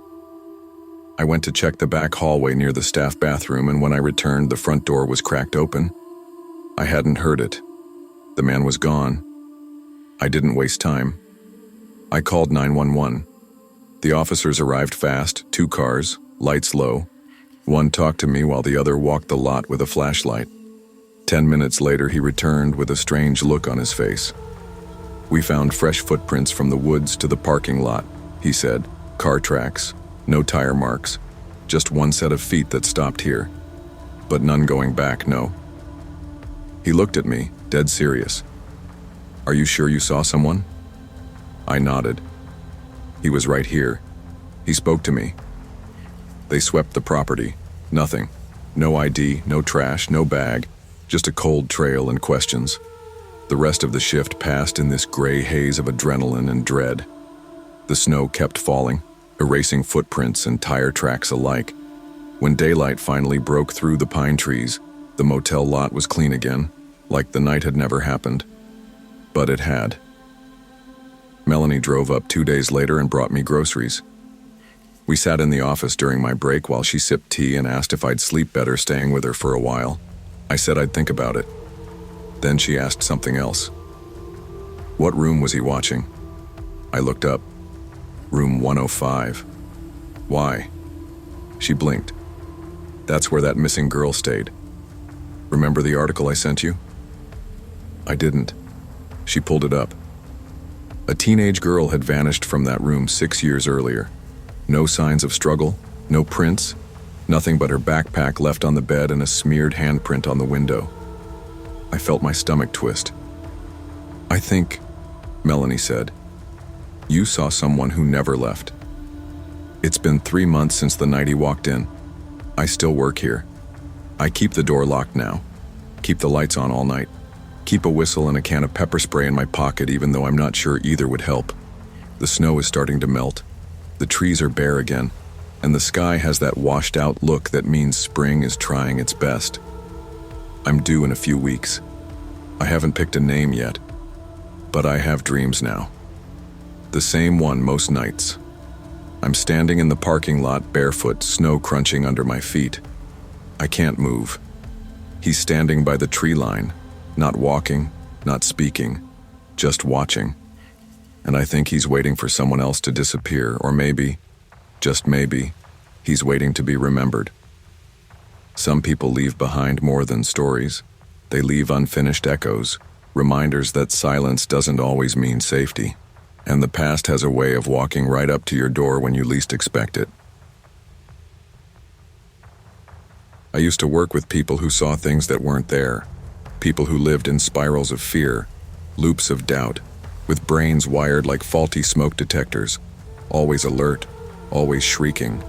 I went to check the back hallway near the staff bathroom, and when I returned, the front door was cracked open. I hadn't heard it. The man was gone. I didn't waste time. I called 911. The officers arrived fast, 2 cars, lights low. One talked to me while the other walked the lot with a flashlight. 10 minutes later, he returned with a strange look on his face. "We found fresh footprints from the woods to the parking lot," he said. "Car tracks, no tire marks, just one set of feet that stopped here. But none going back, no." He looked at me, dead serious. "Are you sure you saw someone?" I nodded. "He was right here. He spoke to me." They swept the property. Nothing. No ID, no trash, no bag. Just a cold trail and questions. The rest of the shift passed in this gray haze of adrenaline and dread. The snow kept falling, erasing footprints and tire tracks alike. When daylight finally broke through the pine trees, the motel lot was clean again, like the night had never happened. But it had. Melanie drove up 2 days later and brought me groceries. We sat in the office during my break while she sipped tea and asked if I'd sleep better staying with her for a while. I said I'd think about it. Then she asked something else. What room was he watching? I looked up. Room 105. Why? She blinked. That's where that missing girl stayed. Remember the article I sent you? I didn't. She pulled it up. A teenage girl had vanished from that room 6 years earlier. No signs of struggle, no prints, nothing but her backpack left on the bed and a smeared handprint on the window. I felt my stomach twist. I think, Melanie said, you saw someone who never left. It's been 3 months since the night he walked in. I still work here. I keep the door locked now. Keep the lights on all night. Keep a whistle and a can of pepper spray in my pocket even though I'm not sure either would help. The snow is starting to melt. The trees are bare again, and the sky has that washed out look that means spring is trying its best. I'm due in a few weeks. I haven't picked a name yet, but I have dreams now. The same one most nights. I'm standing in the parking lot barefoot, snow crunching under my feet. I can't move. He's standing by the tree line, not walking, not speaking, just watching. And I think he's waiting for someone else to disappear, or maybe, just maybe, he's waiting to be remembered. Some people leave behind more than stories. They leave unfinished echoes, reminders that silence doesn't always mean safety. And the past has a way of walking right up to your door when you least expect it. I used to work with people who saw things that weren't there. People who lived in spirals of fear, loops of doubt, with brains wired like faulty smoke detectors, always alert, always shrieking.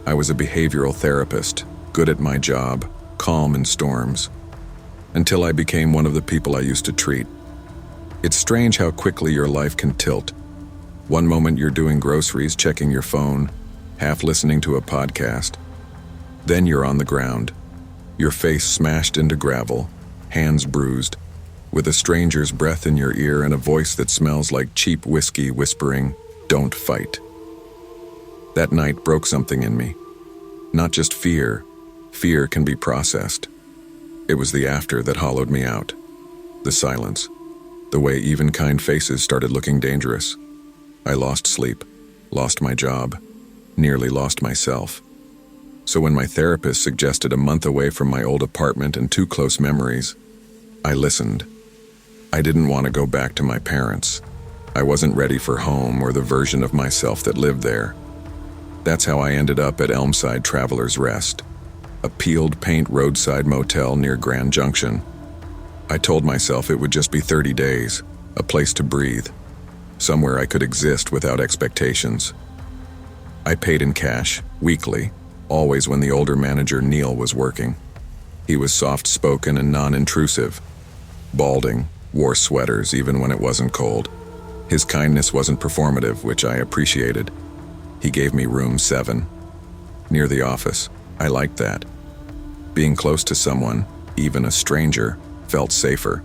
I was a behavioral therapist, good at my job, calm in storms, until I became one of the people I used to treat. It's strange how quickly your life can tilt. One moment you're doing groceries, checking your phone, half listening to a podcast. Then you're on the ground, your face smashed into gravel, hands bruised, with a stranger's breath in your ear and a voice that smells like cheap whiskey whispering, "Don't fight." That night broke something in me. Not just fear. Fear can be processed. It was the after that hollowed me out. The silence. The way even kind faces started looking dangerous. I lost sleep, lost my job, nearly lost myself. So when my therapist suggested a month away from my old apartment and too close memories, I listened. I didn't want to go back to my parents. I wasn't ready for home or the version of myself that lived there. That's how I ended up at Elmside Traveler's Rest, a peeled paint roadside motel near Grand Junction. I told myself it would just be 30 days, a place to breathe, somewhere I could exist without expectations. I paid in cash, weekly, always when the older manager Neil was working. He was soft-spoken and non-intrusive, balding, wore sweaters even when it wasn't cold. His kindness wasn't performative, which I appreciated. He gave me room 7, near the office. I liked that. Being close to someone, even a stranger, felt safer.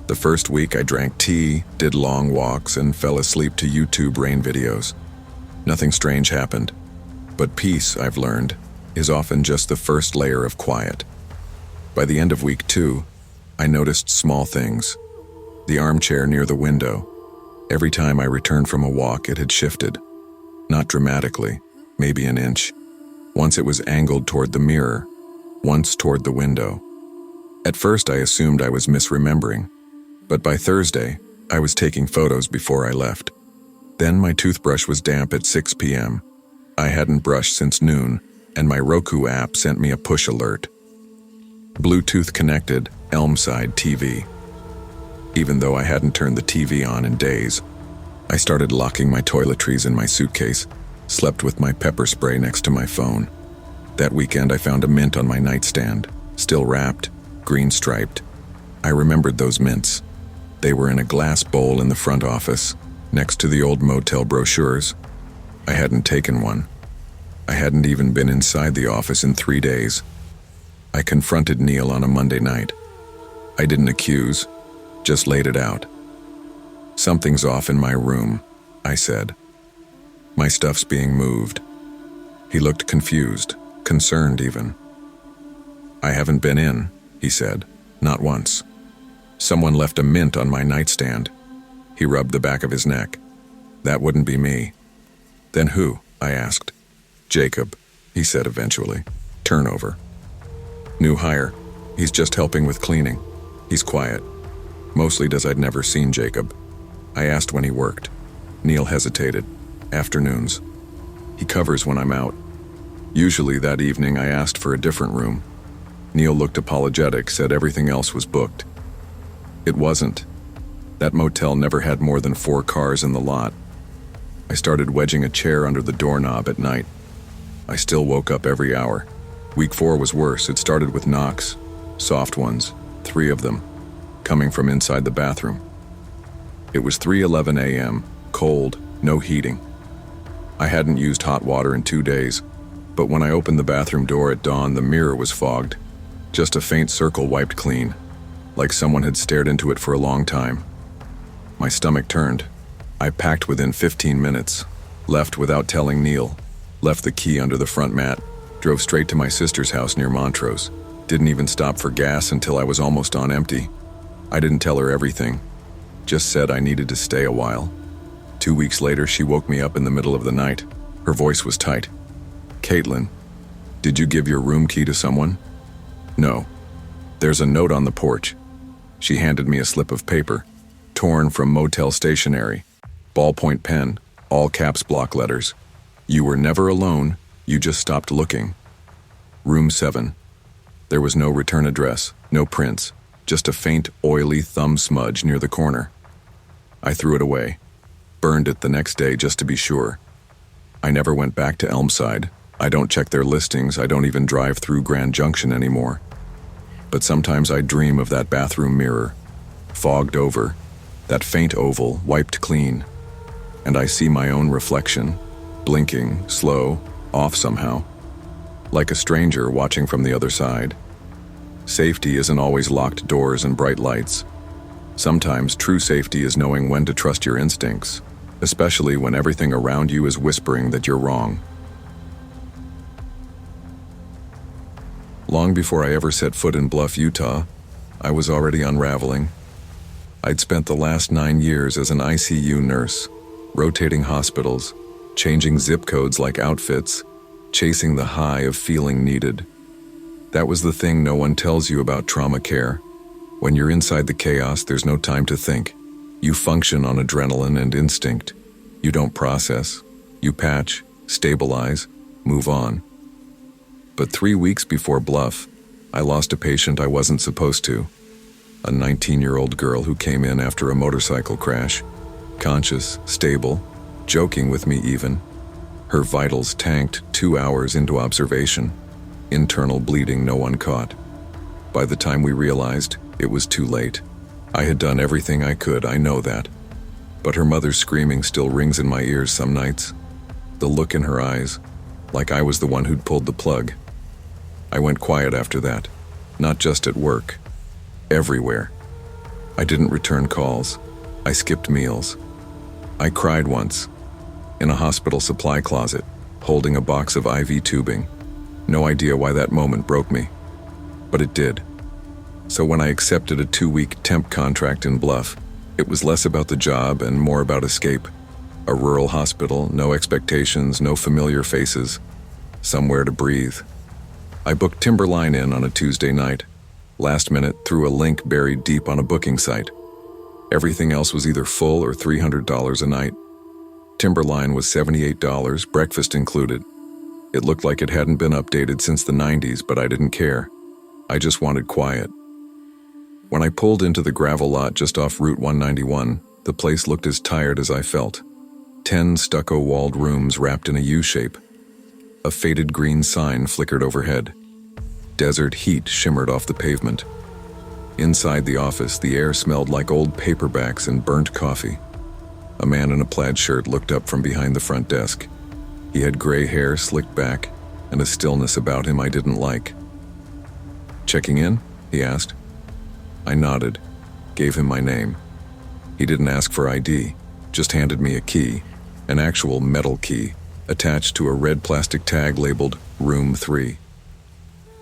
The first week I drank tea, did long walks, and fell asleep to YouTube rain videos. Nothing strange happened. But peace, I've learned, is often just the first layer of quiet. By the end of week 2, I noticed small things. The armchair near the window. Every time I returned from a walk, it had shifted. Not dramatically, maybe an inch. Once it was angled toward the mirror, once toward the window. At first I assumed I was misremembering, but by Thursday, I was taking photos before I left. Then my toothbrush was damp at 6 p.m. I hadn't brushed since noon, and my Roku app sent me a push alert. Bluetooth connected, Elmside TV. Even though I hadn't turned the TV on in days, I started locking my toiletries in my suitcase, slept with my pepper spray next to my phone. That weekend I found a mint on my nightstand, still wrapped, green striped. I remembered those mints. They were in a glass bowl in the front office, next to the old motel brochures. I hadn't taken one. I hadn't even been inside the office in 3 days. I confronted Neil on a Monday night. I didn't accuse, just laid it out. "Something's off in my room," I said. "My stuff's being moved." He looked confused, concerned even. "I haven't been in," he said, "not once. Someone left a mint on my nightstand." He rubbed the back of his neck. "That wouldn't be me." "Then who?" I asked. "Jacob," he said eventually. "Turnover. New hire. He's just helping with cleaning. He's quiet. Mostly does I'd never seen Jacob." I asked when he worked. Neil hesitated. "Afternoons. He covers when I'm out." Usually that evening I asked for a different room. Neil looked apologetic, said everything else was booked. It wasn't. That motel never had more than 4 cars in the lot. I started wedging a chair under the doorknob at night. I still woke up every hour. Week 4 was worse. It started with knocks, soft ones, 3 of them, coming from inside the bathroom. It was 3:11 a.m., cold, no heating. I hadn't used hot water in 2 days, but when I opened the bathroom door at dawn, the mirror was fogged. Just a faint circle wiped clean, like someone had stared into it for a long time. My stomach turned. I packed within 15 minutes, left without telling Neil, left the key under the front mat, drove straight to my sister's house near Montrose. Didn't even stop for gas until I was almost on empty. I didn't tell her everything, just said I needed to stay a while. 2 weeks later, she woke me up in the middle of the night. Her voice was tight. "Caitlin, did you give your room key to someone?" "No. There's a note on the porch." She handed me a slip of paper, torn from motel stationery, ballpoint pen, all caps block letters. "You were never alone, you just stopped looking. Room 7. There was no return address, no prints, just a faint, oily thumb smudge near the corner. I threw it away, burned it the next day just to be sure. I never went back to Elmside. I don't check their listings. I don't even drive through Grand Junction anymore. But sometimes I dream of that bathroom mirror, fogged over, that faint oval wiped clean, and I see my own reflection, blinking, slow, off somehow, like a stranger watching from the other side. Safety isn't always locked doors and bright lights. Sometimes true safety is knowing when to trust your instincts, especially when everything around you is whispering that you're wrong. Long before I ever set foot in Bluff, Utah, I was already unraveling. I'd spent the last 9 years as an ICU nurse, rotating hospitals, changing zip codes like outfits, chasing the high of feeling needed. That was the thing no one tells you about trauma care. When you're inside the chaos, there's no time to think. You function on adrenaline and instinct. You don't process. You patch, stabilize, move on. But 3 weeks before Bluff, I lost a patient I wasn't supposed to. A 19-year-old girl who came in after a motorcycle crash, conscious, stable, joking with me even. Her vitals tanked 2 hours into observation. Internal bleeding no one caught. By the time we realized, it was too late. I had done everything I could, I know that. But her mother's screaming still rings in my ears some nights. The look in her eyes, like I was the one who'd pulled the plug. I went quiet after that, not just at work, everywhere. I didn't return calls. I skipped meals. I cried once, in a hospital supply closet, holding a box of IV tubing. No idea why that moment broke me, but it did. So when I accepted a 2-week temp contract in Bluff, it was less about the job and more about escape. A rural hospital, no expectations, no familiar faces, somewhere to breathe. I booked Timberline in on a Tuesday night, last minute through a link buried deep on a booking site. Everything else was either full or $300 a night. Timberline was $78, breakfast included. It looked like it hadn't been updated since the 90s, but I didn't care. I just wanted quiet. When I pulled into the gravel lot just off Route 191, the place looked as tired as I felt. 10 stucco-walled rooms wrapped in a U-shape. A faded green sign flickered overhead. Desert heat shimmered off the pavement. Inside the office, the air smelled like old paperbacks and burnt coffee. A man in a plaid shirt looked up from behind the front desk. He had gray hair slicked back and a stillness about him I didn't like. "Checking in?" he asked. I nodded, gave him my name. He didn't ask for ID, just handed me a key, an actual metal key, attached to a red plastic tag labeled Room 3.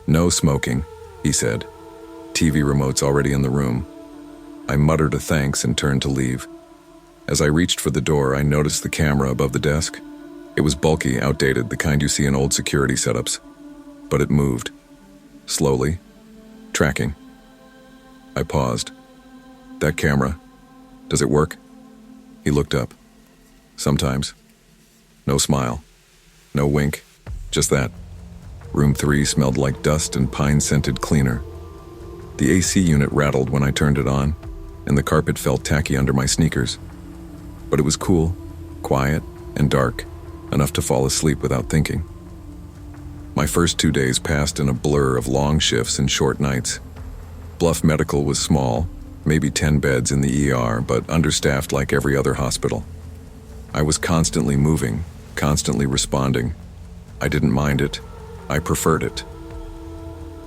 "No smoking," he said. "TV remote's already in the room." I muttered a thanks and turned to leave. As I reached for the door, I noticed the camera above the desk. It was bulky, outdated, the kind you see in old security setups. But it moved. Slowly. Tracking. I paused. "That camera, does it work?" He looked up. "Sometimes." No smile. No wink. Just that. Room 3 smelled like dust and pine-scented cleaner. The AC unit rattled when I turned it on, and the carpet felt tacky under my sneakers. But it was cool, quiet, and dark, enough to fall asleep without thinking. My first 2 days passed in a blur of long shifts and short nights. Bluff Medical was small, maybe 10 beds in the ER, but understaffed like every other hospital. I was constantly moving, constantly responding. I didn't mind it. I preferred it.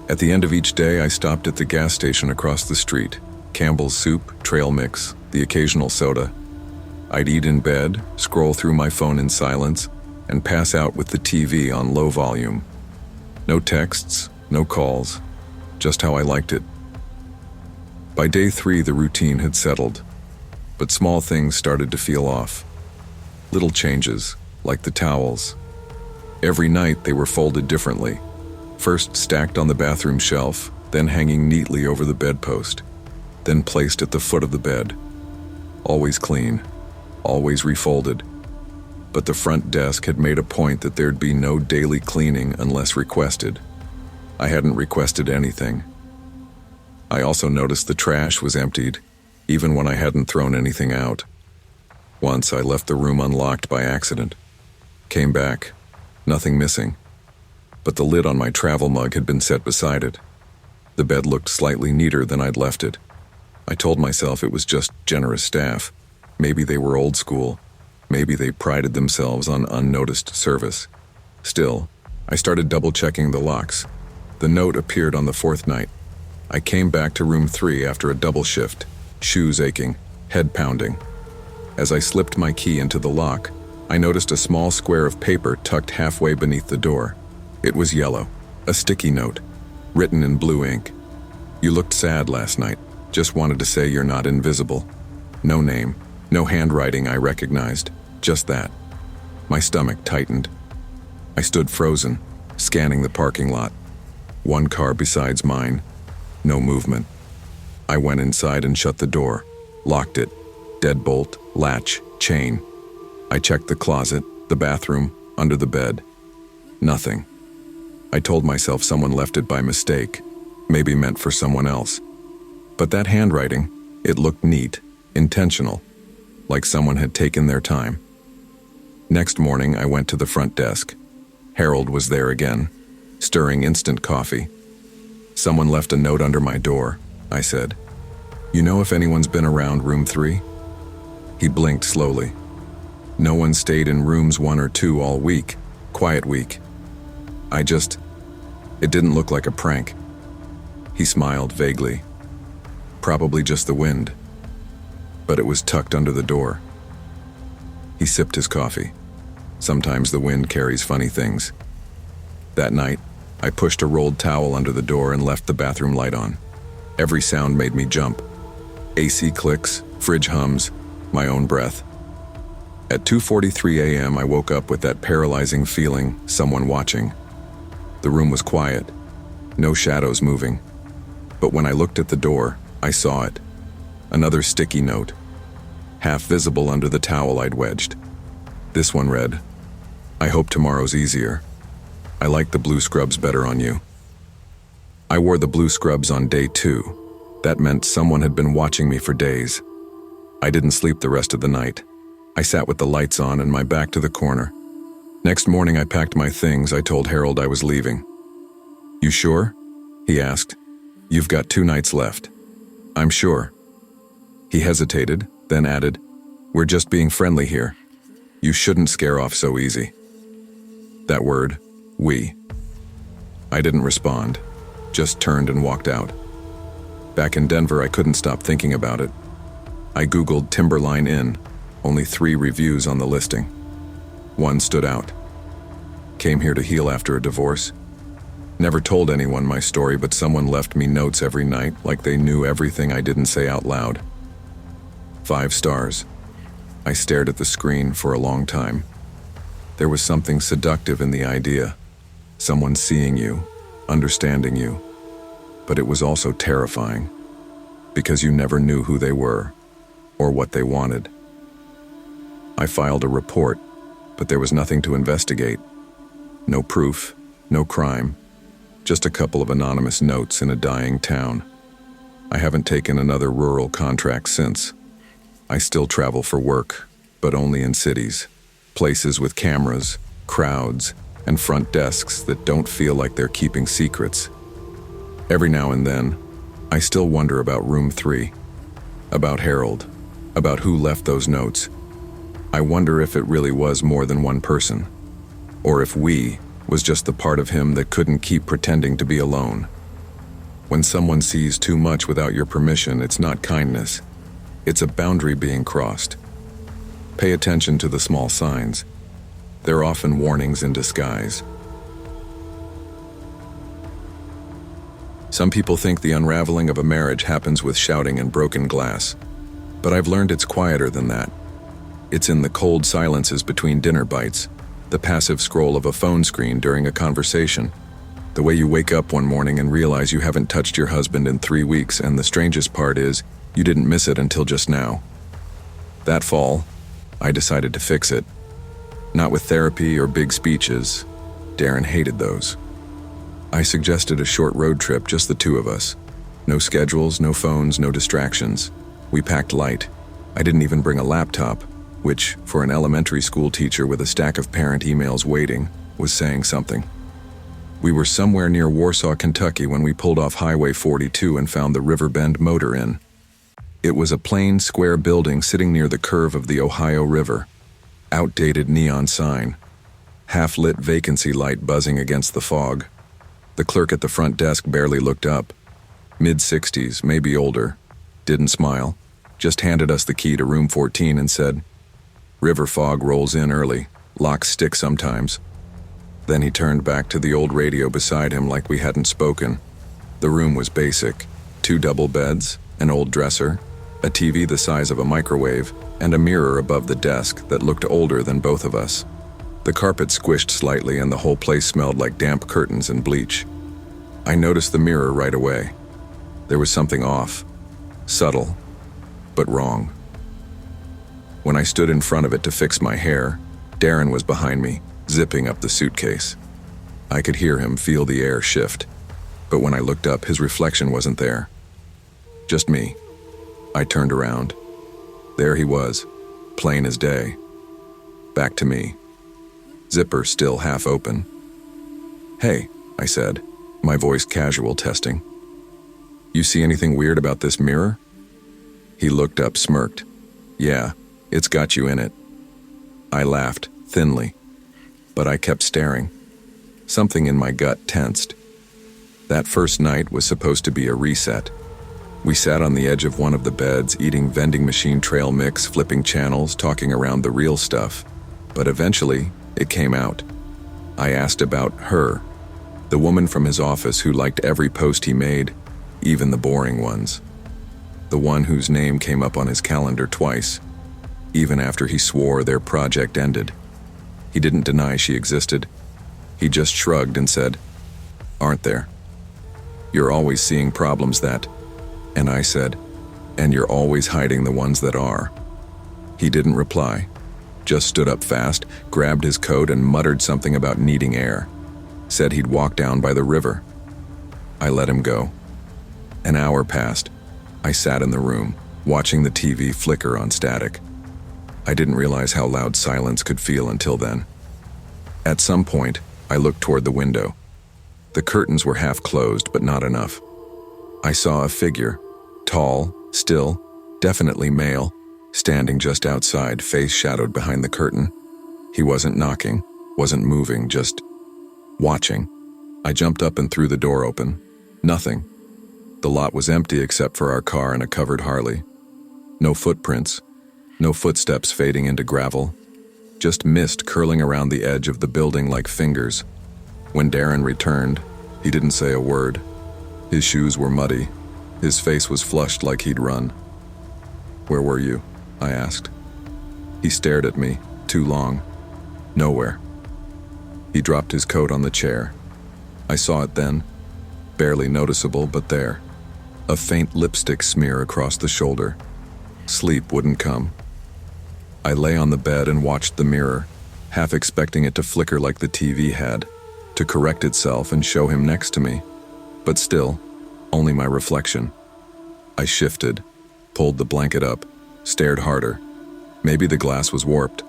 At the end of each day, I stopped at the gas station across the street. Campbell's soup, trail mix, the occasional soda. I'd eat in bed, scroll through my phone in silence, and pass out with the TV on low volume. No texts, no calls, just how I liked it. By day 3, the routine had settled, but small things started to feel off. Little changes, like the towels. Every night they were folded differently, first stacked on the bathroom shelf, then hanging neatly over the bedpost, then placed at the foot of the bed. Always clean, always refolded. But the front desk had made a point that there'd be no daily cleaning unless requested. I hadn't requested anything. I also noticed the trash was emptied, even when I hadn't thrown anything out. Once I left the room unlocked by accident. Came back, nothing missing. But the lid on my travel mug had been set beside it. The bed looked slightly neater than I'd left it. I told myself it was just generous staff. Maybe they were old school. Maybe they prided themselves on unnoticed service. Still, I started double-checking the locks. The note appeared on the 4th night. I came back to room 3 after a double shift, shoes aching, head pounding. As I slipped my key into the lock, I noticed a small square of paper tucked halfway beneath the door. It was yellow, a sticky note, written in blue ink. "You looked sad last night. Just wanted to say you're not invisible." No name, no handwriting I recognized, just that. My stomach tightened. I stood frozen, scanning the parking lot. One car besides mine. No movement. I went inside and shut the door, locked it. Deadbolt, latch, chain. I checked the closet, the bathroom, under the bed. Nothing. I told myself someone left it by mistake, maybe meant for someone else. But that handwriting, it looked neat, intentional, like someone had taken their time. Next morning, I went to the front desk. Harold was there again, stirring instant coffee. "Someone left a note under my door," I said. "You know if anyone's been around room 3? He blinked slowly. "No one stayed in rooms 1 or 2 all week. Quiet week. It didn't look like a prank." He smiled vaguely. "Probably just the wind." But it was tucked under the door. He sipped his coffee. Sometimes the wind carries funny things. That night, I pushed a rolled towel under the door and left the bathroom light on. Every sound made me jump. AC clicks, fridge hums, my own breath. At 2:43 a.m., I woke up with that paralyzing feeling, someone watching. The room was quiet, no shadows moving. But when I looked at the door, I saw it. Another sticky note, half visible under the towel I'd wedged. This one read, "I hope tomorrow's easier. I like the blue scrubs better on you." I wore the blue scrubs on day 2. That meant someone had been watching me for days. I didn't sleep the rest of the night. I sat with the lights on and my back to the corner. Next morning I packed my things. I told Harold I was leaving. "You sure?" he asked. "You've got 2 nights left." I'm sure. He hesitated, then added, "We're just being friendly here. You shouldn't scare off so easy." That word, we. I didn't respond, just turned and walked out. Back in Denver, I couldn't stop thinking about it. I Googled Timberline Inn, only 3 reviews on the listing. One stood out. Came here to heal after a divorce. Never told anyone my story, but someone left me notes every night like they knew everything I didn't say out loud. 5 stars. I stared at the screen for a long time. There was something seductive in the idea. Someone seeing you, understanding you. But it was also terrifying, because you never knew who they were, or what they wanted. I filed a report, but there was nothing to investigate. No proof, no crime, just a couple of anonymous notes in a dying town. I haven't taken another rural contract since. I still travel for work, but only in cities, places with cameras, crowds, and front desks that don't feel like they're keeping secrets. Every now and then, I still wonder about room 3, about Harold, about who left those notes. I wonder if it really was more than one person, or if we was just the part of him that couldn't keep pretending to be alone. When someone sees too much without your permission, it's not kindness. It's a boundary being crossed. Pay attention to the small signs. They're often warnings in disguise. Some people think the unraveling of a marriage happens with shouting and broken glass, but I've learned it's quieter than that. It's in the cold silences between dinner bites, the passive scroll of a phone screen during a conversation, the way you wake up one morning and realize you haven't touched your husband in 3 weeks, and the strangest part is, you didn't miss it until just now. That fall, I decided to fix it. Not with therapy or big speeches. Darren hated those. I suggested a short road trip, just the 2 of us. No schedules, no phones, no distractions. We packed light. I didn't even bring a laptop, which, for an elementary school teacher with a stack of parent emails waiting, was saying something. We were somewhere near Warsaw, Kentucky when we pulled off Highway 42 and found the Riverbend Motor Inn. It was a plain, square building sitting near the curve of the Ohio River. Outdated neon sign. Half-lit vacancy light buzzing against the fog. The clerk at the front desk barely looked up. Mid-60s, maybe older. Didn't smile. Just handed us the key to room 14 and said, "River fog rolls in early. Locks stick sometimes." Then he turned back to the old radio beside him like we hadn't spoken. The room was basic. 2 double beds, an old dresser, a TV the size of a microwave, and a mirror above the desk that looked older than both of us. The carpet squished slightly and the whole place smelled like damp curtains and bleach. I noticed the mirror right away. There was something off. Subtle, but wrong. When I stood in front of it to fix my hair, Darren was behind me, zipping up the suitcase. I could hear him, feel the air shift. But when I looked up, his reflection wasn't there. Just me. I turned around. There he was, plain as day. Back to me. Zipper still half open. "Hey," I said, my voice casual, testing. "You see anything weird about this mirror?" He looked up, smirked. "Yeah, it's got you in it." I laughed, thinly. But I kept staring. Something in my gut tensed. That first night was supposed to be a reset. We sat on the edge of one of the beds, eating vending machine trail mix, flipping channels, talking around the real stuff. But eventually, it came out. I asked about her, the woman from his office who liked every post he made, even the boring ones. The one whose name came up on his calendar twice, even after he swore their project ended. He didn't deny she existed. He just shrugged and said, "Aren't there? You're always seeing problems that..." And I said, "And you're always hiding the ones that are." He didn't reply, just stood up fast, grabbed his coat and muttered something about needing air. Said he'd walk down by the river. I let him go. An hour passed. I sat in the room, watching the TV flicker on static. I didn't realize how loud silence could feel until then. At some point, I looked toward the window. The curtains were half closed, but not enough. I saw a figure, Tall, still, definitely male, standing just outside, face shadowed behind the curtain. He wasn't knocking, wasn't moving, just watching. I jumped up and threw the door open. Nothing. The lot was empty except for our car and a covered Harley. No footprints, no footsteps fading into gravel, just mist curling around the edge of the building like fingers. When Darren returned, he didn't say a word. His shoes were muddy. His face was flushed like he'd run. "Where were you?" I asked. He stared at me, too long. Nowhere. He dropped his coat on the chair. I saw it then, barely noticeable, but there. A faint lipstick smear across the shoulder. Sleep wouldn't come. I lay on the bed and watched the mirror, half expecting it to flicker like the TV had, to correct itself and show him next to me. But still, only my reflection. I shifted, pulled the blanket up, stared harder. Maybe the glass was warped.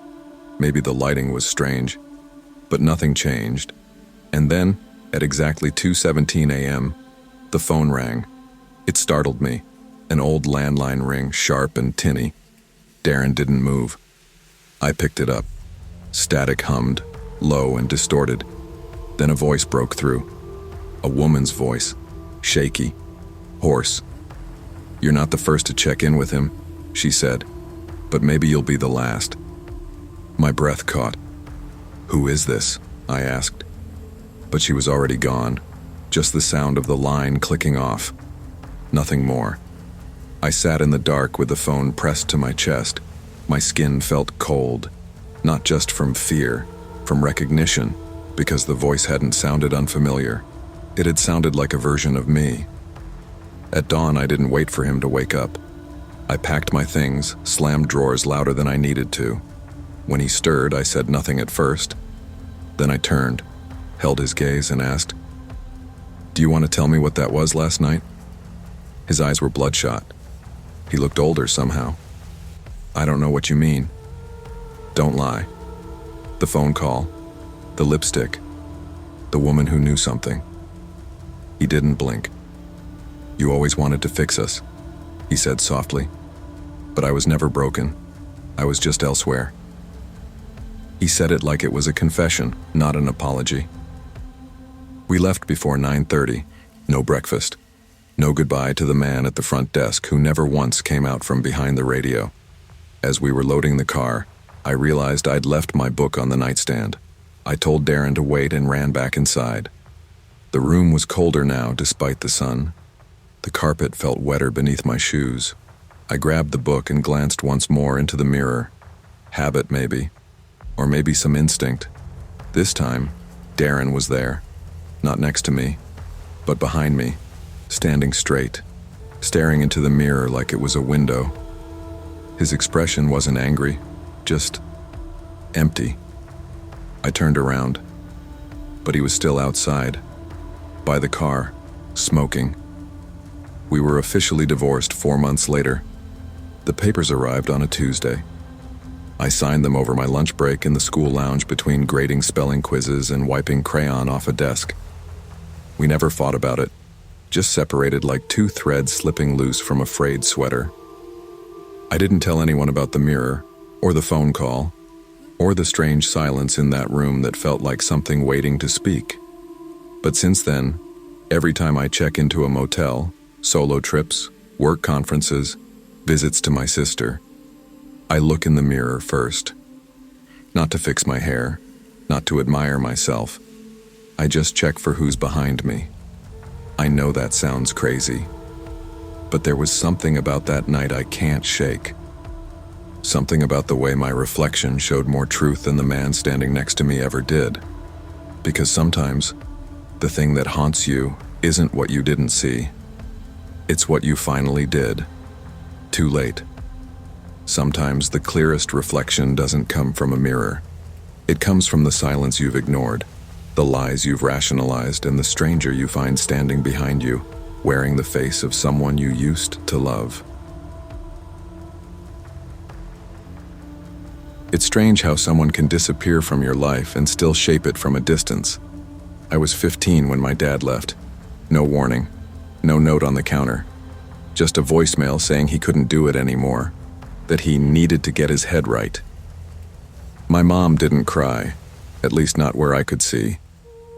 Maybe the lighting was strange. But nothing changed. And then, at exactly 2:17 a.m., the phone rang. It startled me. An old landline ring, sharp and tinny. Darren didn't move. I picked it up. Static hummed, low and distorted. Then a voice broke through. A woman's voice, shaky, hoarse. "You're not the first to check in with him," she said, "but maybe you'll be the last." My breath caught. "Who is this?" I asked. But she was already gone, just the sound of the line clicking off. Nothing more. I sat in the dark with the phone pressed to my chest. My skin felt cold, not just from fear, from recognition, because the voice hadn't sounded unfamiliar. It had sounded like a version of me. At dawn, I didn't wait for him to wake up. I packed my things, slammed drawers louder than I needed to. When he stirred, I said nothing at first. Then I turned, held his gaze, and asked, "Do you want to tell me what that was last night?" His eyes were bloodshot. He looked older somehow. "I don't know what you mean." "Don't lie." The phone call, the lipstick, the woman who knew something. He didn't blink. "You always wanted to fix us," he said softly. "But I was never broken. I was just elsewhere." He said it like it was a confession, not an apology. We left before 9:30. No breakfast. No goodbye to the man at the front desk who never once came out from behind the radio. As we were loading the car, I realized I'd left my book on the nightstand. I told Darren to wait and ran back inside. The room was colder now despite the sun. The carpet felt wetter beneath my shoes. I grabbed the book and glanced once more into the mirror. Habit, maybe. Or maybe some instinct. This time, Darren was there. Not next to me, but behind me, standing straight, staring into the mirror like it was a window. His expression wasn't angry, just empty. I turned around, but he was still outside, by the car, smoking. We were officially divorced 4 months later. The papers arrived on a Tuesday. I signed them over my lunch break in the school lounge between grading spelling quizzes and wiping crayon off a desk. We never fought about it, just separated like two threads slipping loose from a frayed sweater. I didn't tell anyone about the mirror, or the phone call, or the strange silence in that room that felt like something waiting to speak. But since then, every time I check into a motel, solo trips, work conferences, visits to my sister, I look in the mirror first. Not to fix my hair, not to admire myself. I just check for who's behind me. I know that sounds crazy, but there was something about that night I can't shake. Something about the way my reflection showed more truth than the man standing next to me ever did. Because sometimes, the thing that haunts you isn't what you didn't see. It's what you finally did. Too late. Sometimes the clearest reflection doesn't come from a mirror. It comes from the silence you've ignored, the lies you've rationalized, and the stranger you find standing behind you, wearing the face of someone you used to love. It's strange how someone can disappear from your life and still shape it from a distance. I was 15 when my dad left. No warning. No note on the counter. Just a voicemail saying he couldn't do it anymore, that he needed to get his head right. My mom didn't cry, at least not where I could see,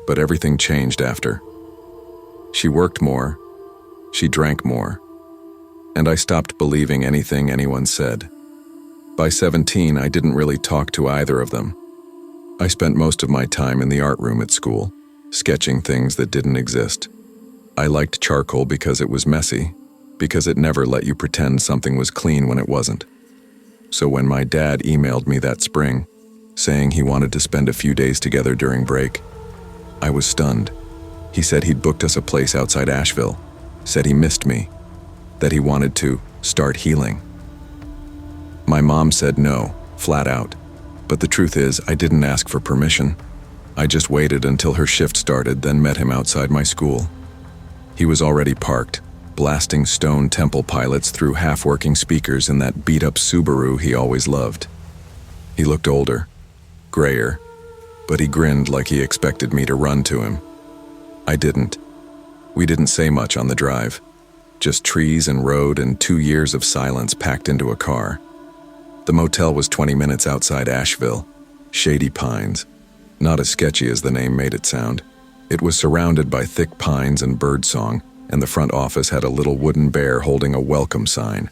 but everything changed after. She worked more, she drank more, and I stopped believing anything anyone said. By 17, I didn't really talk to either of them. I spent most of my time in the art room at school, sketching things that didn't exist. I liked charcoal because it was messy, because it never let you pretend something was clean when it wasn't. So when my dad emailed me that spring, saying he wanted to spend a few days together during break, I was stunned. He said he'd booked us a place outside Asheville, said he missed me, that he wanted to start healing. My mom said no, flat out. But the truth is, I didn't ask for permission. I just waited until her shift started, then met him outside my school. He was already parked, blasting Stone Temple Pilots through half-working speakers in that beat-up Subaru he always loved. He looked older, grayer, but he grinned like he expected me to run to him. I didn't. We didn't say much on the drive. Just trees and road and 2 years of silence packed into a car. The motel was 20 minutes outside Asheville, Shady Pines. Not as sketchy as the name made it sound. It was surrounded by thick pines and birdsong, and the front office had a little wooden bear holding a welcome sign.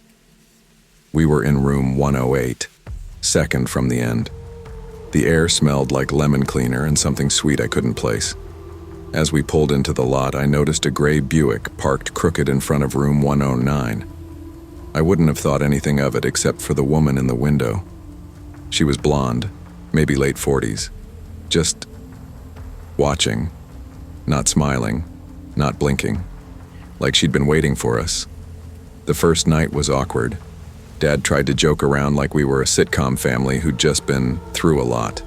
We were in room 108, second from the end. The air smelled like lemon cleaner and something sweet I couldn't place. As we pulled into the lot, I noticed a gray Buick parked crooked in front of room 109. I wouldn't have thought anything of it except for the woman in the window. She was blonde, maybe late 40s, just watching, not smiling, not blinking, like she'd been waiting for us. The first night was awkward. Dad tried to joke around like we were a sitcom family who'd just been through a lot.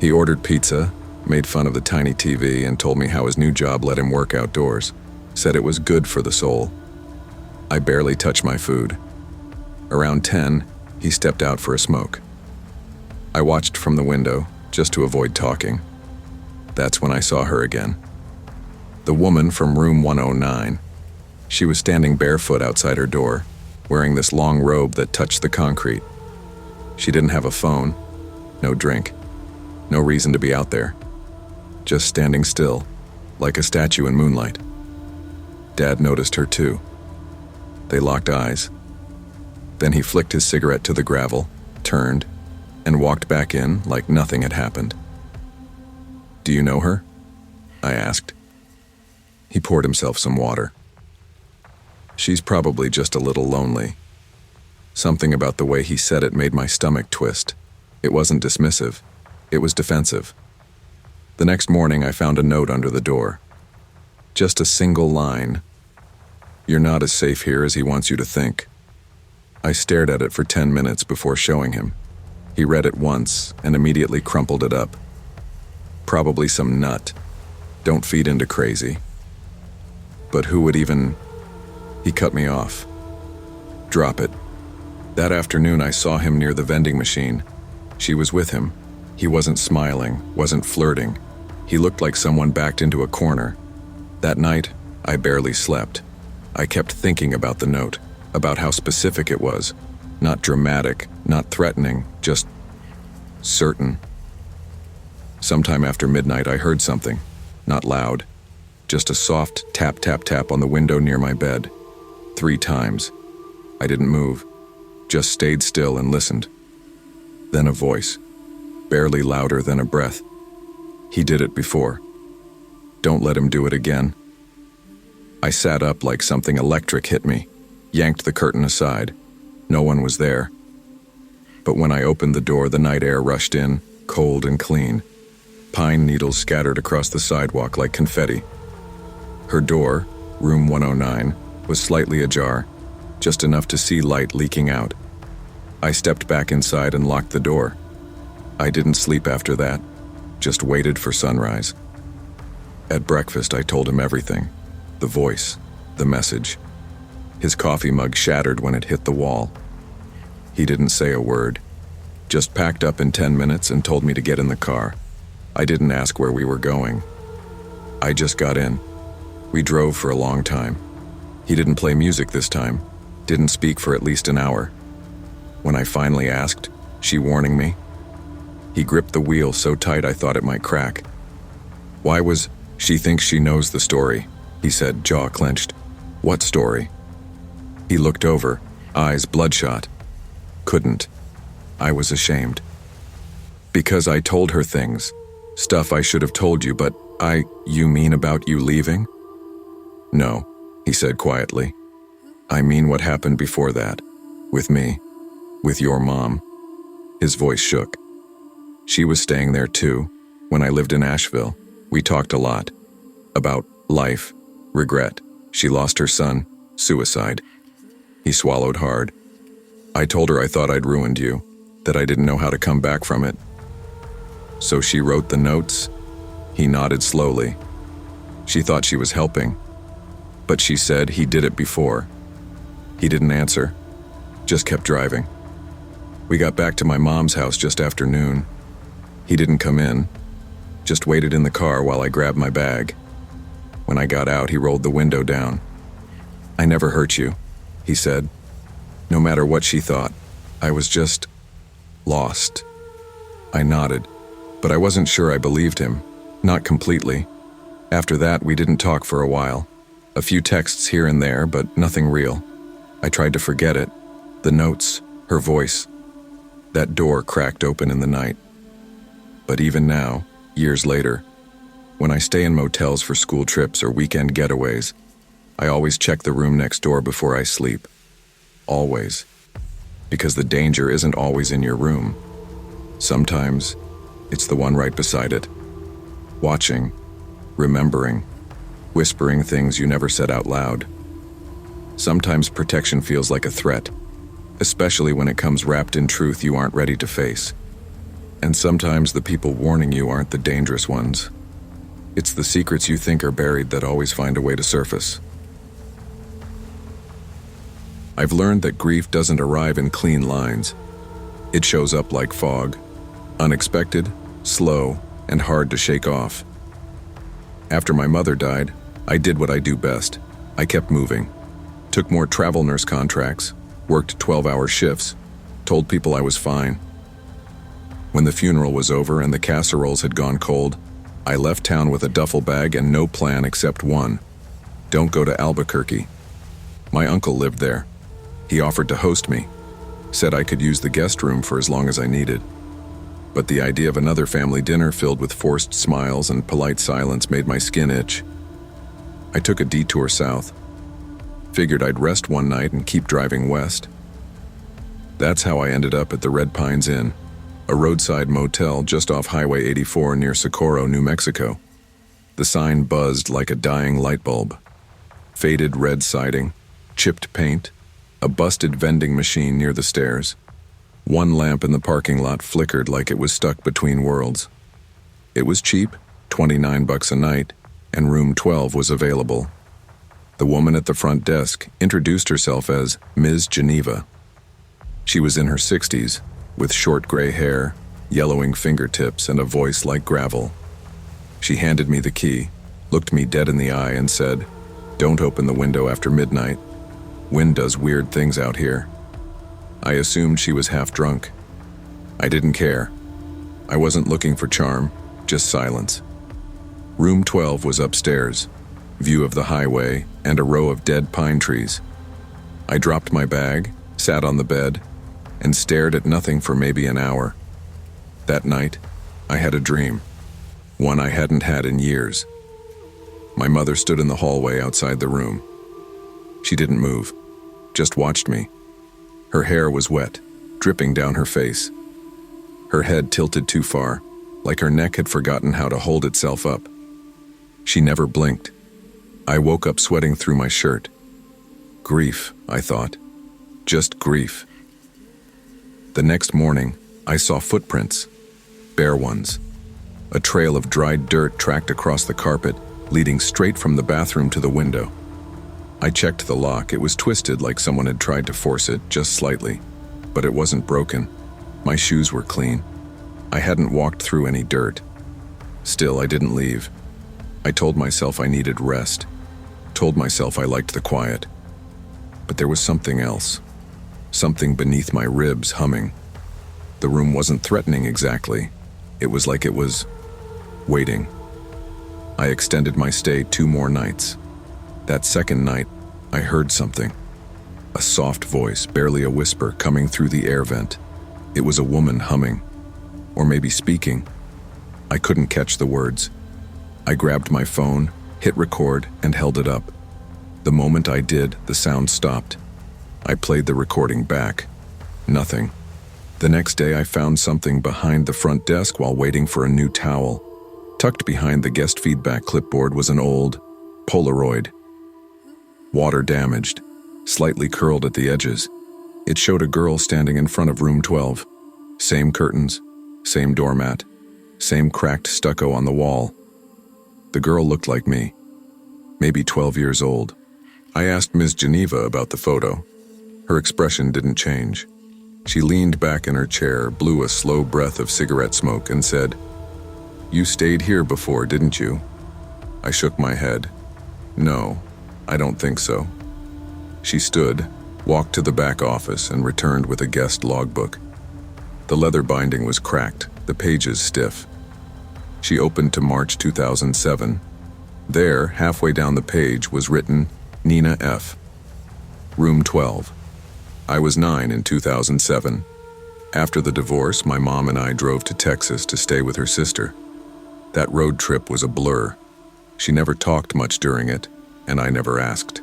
He ordered pizza, made fun of the tiny TV, and told me how his new job let him work outdoors, said it was good for the soul. I barely touched my food. Around 10, he stepped out for a smoke. I watched from the window, just to avoid talking. That's when I saw her again. The woman from room 109. She was standing barefoot outside her door, wearing this long robe that touched the concrete. She didn't have a phone, no drink, no reason to be out there. Just standing still, like a statue in moonlight. Dad noticed her too. They locked eyes. Then he flicked his cigarette to the gravel, turned, and walked back in like nothing had happened. "Do you know her?" I asked. He poured himself some water. "She's probably just a little lonely." Something about the way he said it made my stomach twist. It wasn't dismissive. It was defensive. The next morning, I found a note under the door. Just a single line. "You're not as safe here as he wants you to think." I stared at it for 10 minutes before showing him. He read it once and immediately crumpled it up. Probably some nut. Don't feed into crazy. But who would even... He cut me off. "Drop it." That afternoon, I saw him near the vending machine. She was with him. He wasn't smiling, wasn't flirting. He looked like someone backed into a corner. That night, I barely slept. I kept thinking about the note, about how specific it was. Not dramatic, not threatening, just certain. Sometime after midnight, I heard something. Not loud. Just a soft tap, tap, tap on the window near my bed. 3 times. I didn't move. Just stayed still and listened. Then a voice. Barely louder than a breath. He did it before. Don't let him do it again. I sat up like something electric hit me, yanked the curtain aside. No one was there. But when I opened the door, the night air rushed in, cold and clean. Pine needles scattered across the sidewalk like confetti. Her door, room 109, was slightly ajar, just enough to see light leaking out. I stepped back inside and locked the door. I didn't sleep after that, just waited for sunrise. At breakfast, I told him everything. The voice, the message. His coffee mug shattered when it hit the wall. He didn't say a word, just packed up in 10 minutes and told me to get in the car. I didn't ask where we were going. I just got in. We drove for a long time. He didn't play music this time, didn't speak for at least an hour. When I finally asked, she warning me? He gripped the wheel so tight I thought it might crack. Why was she thinks she knows the story, he said, jaw clenched. What story? He looked over, eyes bloodshot. Couldn't. I was ashamed. Because I told her things. Stuff I should have told you, but you mean about you leaving? No, he said quietly. I mean what happened before that. With me. With your mom. His voice shook. She was staying there too, when I lived in Asheville. We talked a lot. About life, regret. She lost her son, suicide. He swallowed hard. I told her I thought I'd ruined you, that I didn't know how to come back from it. So she wrote the notes? He nodded slowly. She thought she was helping. But she said he did it before. He didn't answer, just kept driving. We got back to my mom's house just after noon. He didn't come in, just waited in the car while I grabbed my bag. When I got out, he rolled the window down. I never hurt you, he said. No matter what she thought, I was just lost. I nodded, but I wasn't sure I believed him, not completely. After that, we didn't talk for a while. A few texts here and there, but nothing real. I tried to forget it. The notes, her voice. That door cracked open in the night. But even now, years later, when I stay in motels for school trips or weekend getaways, I always check the room next door before I sleep. Always. Because the danger isn't always in your room. Sometimes, it's the one right beside it. Watching, remembering, whispering things you never said out loud. Sometimes protection feels like a threat, especially when it comes wrapped in truth you aren't ready to face. And sometimes the people warning you aren't the dangerous ones. It's the secrets you think are buried that always find a way to surface. I've learned that grief doesn't arrive in clean lines. It shows up like fog, unexpected, slow, and hard to shake off. After my mother died, I did what I do best. I kept moving. Took more travel nurse contracts, worked 12-hour shifts, told people I was fine. When the funeral was over and the casseroles had gone cold, I left town with a duffel bag and no plan except one. Don't go to Albuquerque. My uncle lived there. He offered to host me, said I could use the guest room for as long as I needed. But the idea of another family dinner filled with forced smiles and polite silence made my skin itch. I took a detour south. Figured I'd rest one night and keep driving west. That's how I ended up at the Red Pines Inn, a roadside motel just off Highway 84 near Socorro, New Mexico. The sign buzzed like a dying light bulb. Faded red siding, chipped paint, a busted vending machine near the stairs. One lamp in the parking lot flickered like it was stuck between worlds. It was cheap, $29 a night, and room 12 was available. The woman at the front desk introduced herself as Ms. Geneva. She was in her 60s, with short gray hair, yellowing fingertips, and a voice like gravel. She handed me the key, looked me dead in the eye, and said, "Don't open the window after midnight. Wind does weird things out here." I assumed she was half drunk. I didn't care. I wasn't looking for charm, just silence. Room 12 was upstairs, view of the highway, and a row of dead pine trees. I dropped my bag, sat on the bed, and stared at nothing for maybe an hour. That night, I had a dream, one I hadn't had in years. My mother stood in the hallway outside the room. She didn't move, just watched me. Her hair was wet, dripping down her face. Her head tilted too far, like her neck had forgotten how to hold itself up. She never blinked. I woke up sweating through my shirt. Grief, I thought. Just grief. The next morning, I saw footprints. Bare ones. A trail of dried dirt tracked across the carpet, leading straight from the bathroom to the window. I checked the lock. It was twisted like someone had tried to force it, just slightly. But it wasn't broken. My shoes were clean. I hadn't walked through any dirt. Still, I didn't leave. I told myself I needed rest. Told myself I liked the quiet. But there was something else. Something beneath my ribs humming. The room wasn't threatening exactly. It was like it was waiting. I extended my stay 2 more nights. That second night, I heard something. A soft voice, barely a whisper, coming through the air vent. It was a woman humming, or maybe speaking. I couldn't catch the words. I grabbed my phone, hit record, and held it up. The moment I did, the sound stopped. I played the recording back. Nothing. The next day, I found something behind the front desk while waiting for a new towel. Tucked behind the guest feedback clipboard was an old Polaroid. Water damaged, slightly curled at the edges. It showed a girl standing in front of room 12. Same curtains, same doormat, same cracked stucco on the wall. The girl looked like me, maybe 12 years old. I asked Ms. Geneva about the photo. Her expression didn't change. She leaned back in her chair, blew a slow breath of cigarette smoke, and said, "You stayed here before, didn't you?" I shook my head. "No, I don't think so." She stood, walked to the back office, and returned with a guest logbook. The leather binding was cracked, the pages stiff. She opened to March 2007. There, halfway down the page, was written, Nina F. Room 12. I was 9 in 2007. After the divorce, my mom and I drove to Texas to stay with her sister. That road trip was a blur. She never talked much during it, and I never asked.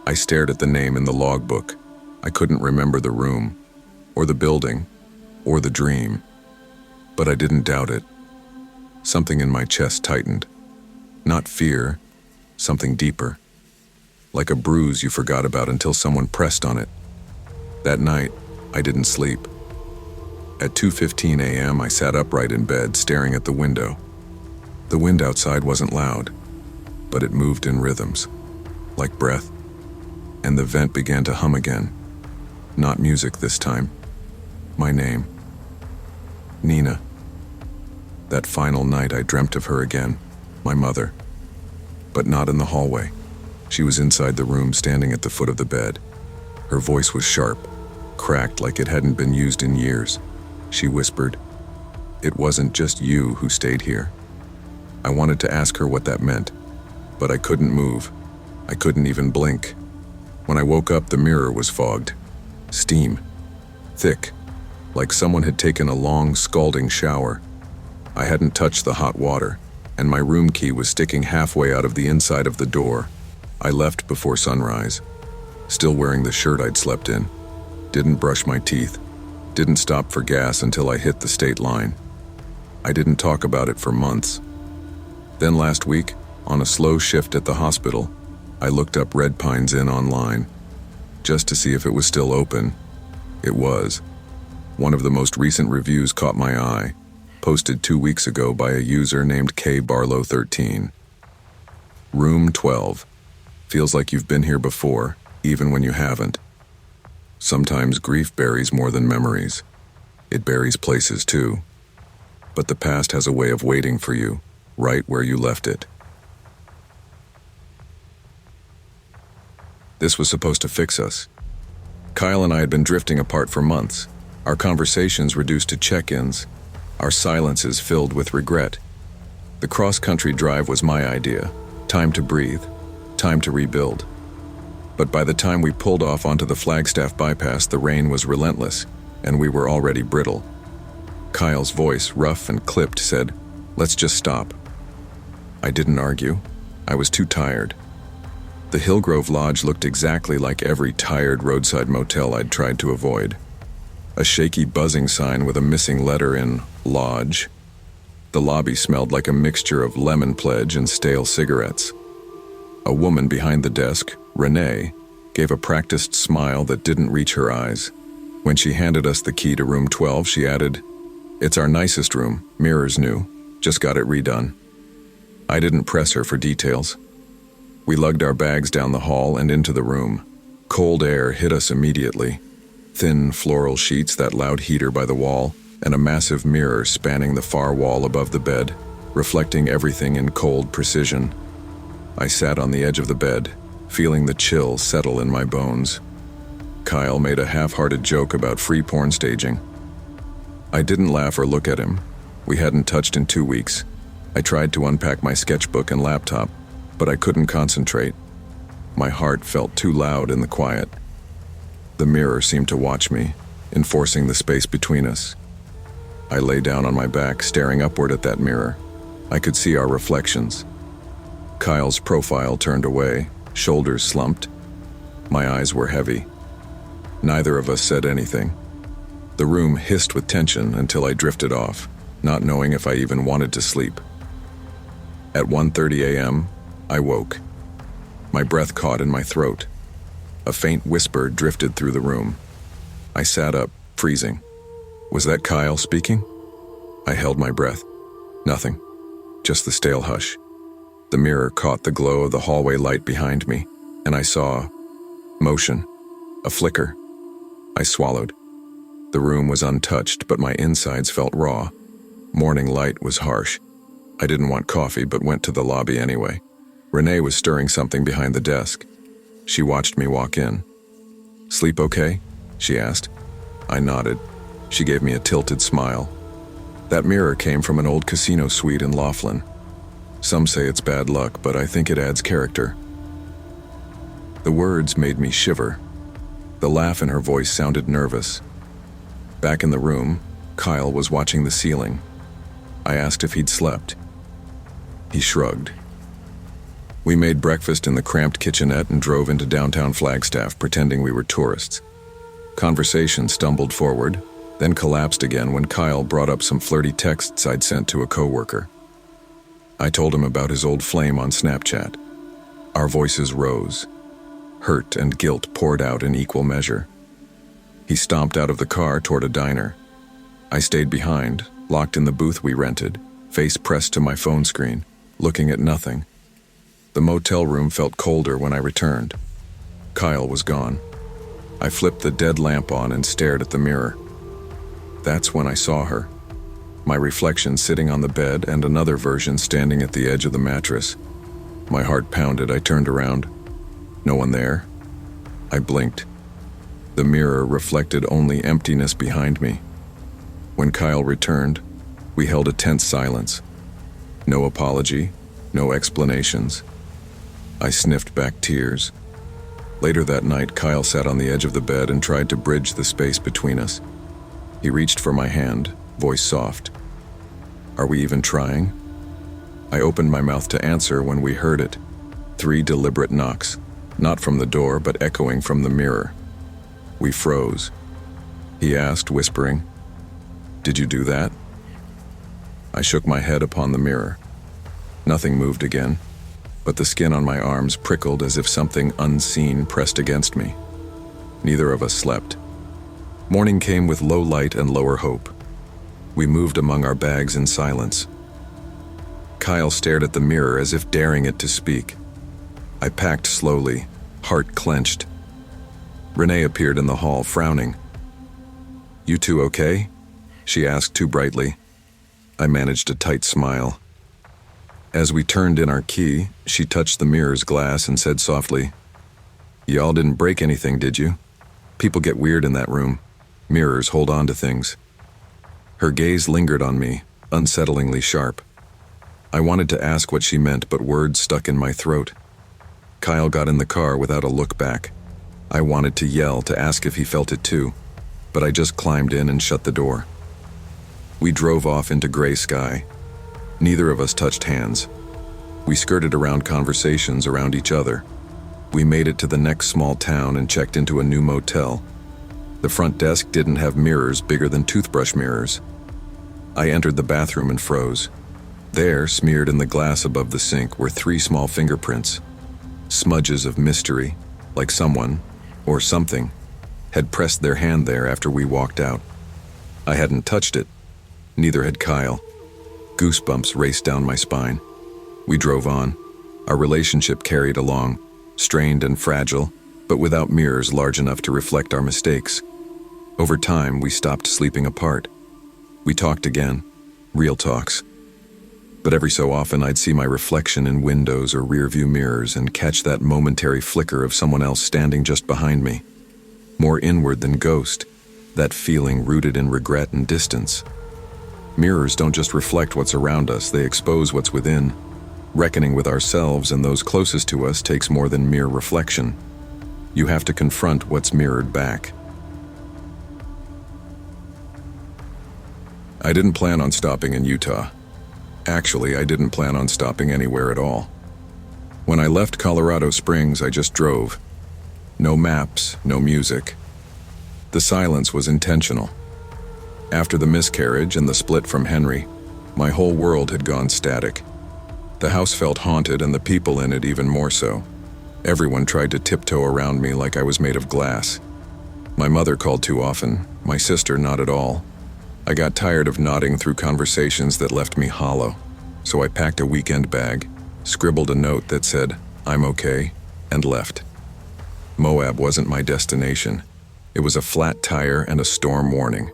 I stared at the name in the logbook. I couldn't remember the room, or the building, or the dream. But I didn't doubt it. Something in my chest tightened. Not fear, something deeper. Like a bruise you forgot about until someone pressed on it. That night, I didn't sleep. At 2:15 a.m., I sat upright in bed, staring at the window. The wind outside wasn't loud, but it moved in rhythms, like breath, and the vent began to hum again. Not music this time. My name. Nina. That final night, I dreamt of her again, my mother. But not in the hallway. She was inside the room, standing at the foot of the bed. Her voice was sharp, cracked like it hadn't been used in years. She whispered, "It wasn't just you who stayed here." I wanted to ask her what that meant, but I couldn't move. I couldn't even blink. When I woke up, the mirror was fogged. Steam. Thick, like someone had taken a long, scalding shower. I hadn't touched the hot water, and my room key was sticking halfway out of the inside of the door. I left before sunrise, still wearing the shirt I'd slept in. Didn't brush my teeth. Didn't stop for gas until I hit the state line. I didn't talk about it for months. Then last week, on a slow shift at the hospital, I looked up Red Pines Inn online, just to see if it was still open. It was. One of the most recent reviews caught my eye, posted 2 weeks ago by a user named kbarlow13. Room 12. Feels like you've been here before, even when you haven't. Sometimes grief buries more than memories. It buries places too. But the past has a way of waiting for you, right where you left it. This was supposed to fix us. Kyle and I had been drifting apart for months, our conversations reduced to check-ins, our silences filled with regret. The cross-country drive was my idea. Time to breathe, time to rebuild. But by the time we pulled off onto the Flagstaff bypass, the rain was relentless, and we were already brittle. Kyle's voice, rough and clipped, said, "Let's just stop." I didn't argue. I was too tired. The Hillgrove Lodge looked exactly like every tired roadside motel I'd tried to avoid. A shaky buzzing sign with a missing letter in Lodge. The lobby smelled like a mixture of lemon pledge and stale cigarettes. A woman behind the desk, Renee, gave a practiced smile that didn't reach her eyes. When she handed us the key to room 12, she added, "It's our nicest room, mirrors new, just got it redone." I didn't press her for details. We lugged our bags down the hall and into the room. Cold air hit us immediately. Thin floral sheets, that loud heater by the wall, and a massive mirror spanning the far wall above the bed, reflecting everything in cold precision. I sat on the edge of the bed, feeling the chill settle in my bones. Kyle made a half-hearted joke about free porn staging. I didn't laugh or look at him. We hadn't touched in 2 weeks. I tried to unpack my sketchbook and laptop, but I couldn't concentrate. My heart felt too loud in the quiet. The mirror seemed to watch me, enforcing the space between us. I lay down on my back, staring upward at that mirror. I could see our reflections. Kyle's profile turned away, shoulders slumped. My eyes were heavy. Neither of us said anything. The room hissed with tension until I drifted off, not knowing if I even wanted to sleep. At 1:30 a.m., I woke. My breath caught in my throat. A faint whisper drifted through the room. I sat up, freezing. Was that Kyle speaking? I held my breath. Nothing. Just the stale hush. The mirror caught the glow of the hallway light behind me, and I saw motion, a flicker. I swallowed. The room was untouched, but my insides felt raw. Morning light was harsh. I didn't want coffee, but went to the lobby anyway. Renee was stirring something behind the desk. She watched me walk in. "Sleep okay?" she asked. I nodded. She gave me a tilted smile. That mirror came from an old casino suite in Laughlin. Some say it's bad luck, but I think it adds character. The words made me shiver. The laugh in her voice sounded nervous. Back in the room, Kyle was watching the ceiling. I asked if he'd slept. He shrugged. We made breakfast in the cramped kitchenette and drove into downtown Flagstaff, pretending we were tourists. Conversation stumbled forward, then collapsed again when Kyle brought up some flirty texts I'd sent to a coworker. I told him about his old flame on Snapchat. Our voices rose. Hurt and guilt poured out in equal measure. He stomped out of the car toward a diner. I stayed behind, locked in the booth we rented, face pressed to my phone screen, looking at nothing. The motel room felt colder when I returned. Kyle was gone. I flipped the dead lamp on and stared at the mirror. That's when I saw her. My reflection sitting on the bed and another version standing at the edge of the mattress. My heart pounded. I turned around. No one there. I blinked. The mirror reflected only emptiness behind me. When Kyle returned, we held a tense silence. No apology, no explanations. I sniffed back tears. Later that night, Kyle sat on the edge of the bed and tried to bridge the space between us. He reached for my hand, voice soft. Are we even trying? I opened my mouth to answer when we heard it. 3 deliberate knocks, not from the door, but echoing from the mirror. We froze. He asked, whispering, "Did you do that?" I shook my head upon the mirror. Nothing moved again, but the skin on my arms prickled as if something unseen pressed against me. Neither of us slept. Morning came with low light and lower hope. We moved among our bags in silence. Kyle stared at the mirror as if daring it to speak. I packed slowly, heart clenched. Renee appeared in the hall, frowning. "You two okay?" she asked too brightly. I managed a tight smile. As we turned in our key, she touched the mirror's glass and said softly, "Y'all didn't break anything, did you? People get weird in that room. Mirrors hold on to things." Her gaze lingered on me, unsettlingly sharp. I wanted to ask what she meant, but words stuck in my throat. Kyle got in the car without a look back. I wanted to yell, to ask if he felt it too, but I just climbed in and shut the door. We drove off into gray sky. Neither of us touched hands. We skirted around conversations around each other. We made it to the next small town and checked into a new motel. The front desk didn't have mirrors bigger than toothbrush mirrors. I entered the bathroom and froze. There, smeared in the glass above the sink, were 3 small fingerprints. Smudges of mystery, like someone, or something, had pressed their hand there after we walked out. I hadn't touched it. Neither had Kyle. Goosebumps raced down my spine. We drove on. Our relationship carried along, strained and fragile, but without mirrors large enough to reflect our mistakes. Over time, we stopped sleeping apart. We talked again. Real talks. But every so often I'd see my reflection in windows or rearview mirrors and catch that momentary flicker of someone else standing just behind me. More inward than ghost, that feeling rooted in regret and distance. Mirrors don't just reflect what's around us, they expose what's within. Reckoning with ourselves and those closest to us takes more than mere reflection. You have to confront what's mirrored back. I didn't plan on stopping in Utah. Actually, I didn't plan on stopping anywhere at all. When I left Colorado Springs, I just drove. No maps, no music. The silence was intentional. After the miscarriage and the split from Henry, my whole world had gone static. The house felt haunted and the people in it even more so. Everyone tried to tiptoe around me like I was made of glass. My mother called too often, my sister not at all. I got tired of nodding through conversations that left me hollow, so I packed a weekend bag, scribbled a note that said, "I'm okay," and left. Moab wasn't my destination. It was a flat tire and a storm warning.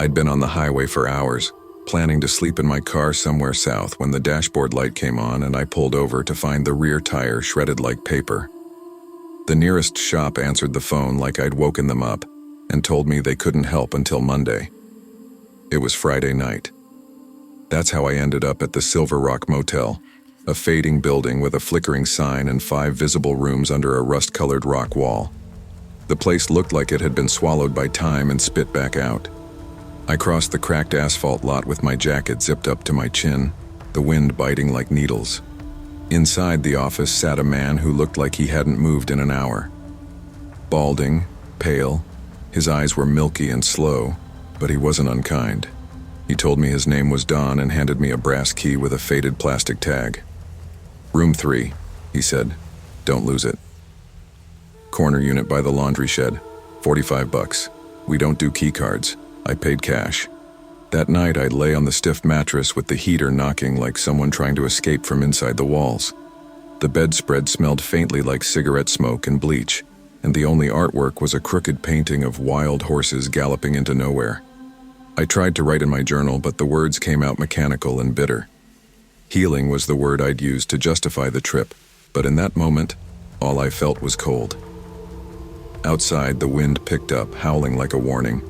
I'd been on the highway for hours, planning to sleep in my car somewhere south when the dashboard light came on and I pulled over to find the rear tire shredded like paper. The nearest shop answered the phone like I'd woken them up and told me they couldn't help until Monday. It was Friday night. That's how I ended up at the Silver Rock Motel, a fading building with a flickering sign and 5 visible rooms under a rust-colored rock wall. The place looked like it had been swallowed by time and spit back out. I crossed the cracked asphalt lot with my jacket zipped up to my chin, the wind biting like needles. Inside the office sat a man who looked like he hadn't moved in an hour. Balding, pale, his eyes were milky and slow, but he wasn't unkind. He told me his name was Don and handed me a brass key with a faded plastic tag. "Room 3, he said. "Don't lose it." Corner unit by the laundry shed, $45. We don't do key cards. I paid cash. That night I'd lay on the stiff mattress with the heater knocking like someone trying to escape from inside the walls. The bedspread smelled faintly like cigarette smoke and bleach, and the only artwork was a crooked painting of wild horses galloping into nowhere. I tried to write in my journal, but the words came out mechanical and bitter. Healing was the word I'd used to justify the trip, but in that moment, all I felt was cold. Outside, the wind picked up, howling like a warning.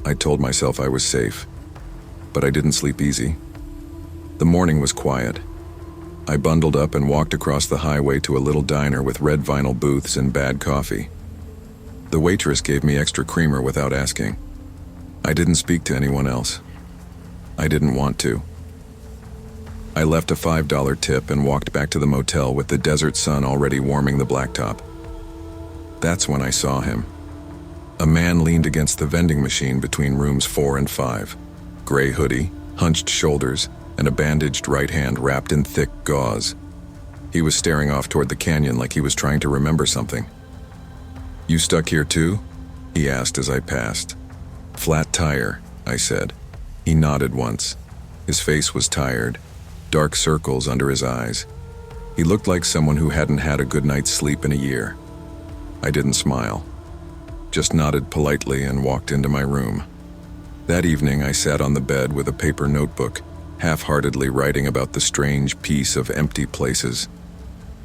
I told myself I was safe, but I didn't sleep easy. The morning was quiet. I bundled up and walked across the highway to a little diner with red vinyl booths and bad coffee. The waitress gave me extra creamer without asking. I didn't speak to anyone else. I didn't want to. I left a $5 tip and walked back to the motel with the desert sun already warming the blacktop. That's when I saw him. A man leaned against the vending machine between rooms 4 and 5. Gray hoodie, hunched shoulders, and a bandaged right hand wrapped in thick gauze. He was staring off toward the canyon like he was trying to remember something. "You stuck here too?" he asked as I passed. "Flat tire," I said. He nodded once. His face was tired, dark circles under his eyes. He looked like someone who hadn't had a good night's sleep in a year. I didn't smile, just nodded politely and walked into my room. That evening I sat on the bed with a paper notebook, half-heartedly writing about the strange peace of empty places.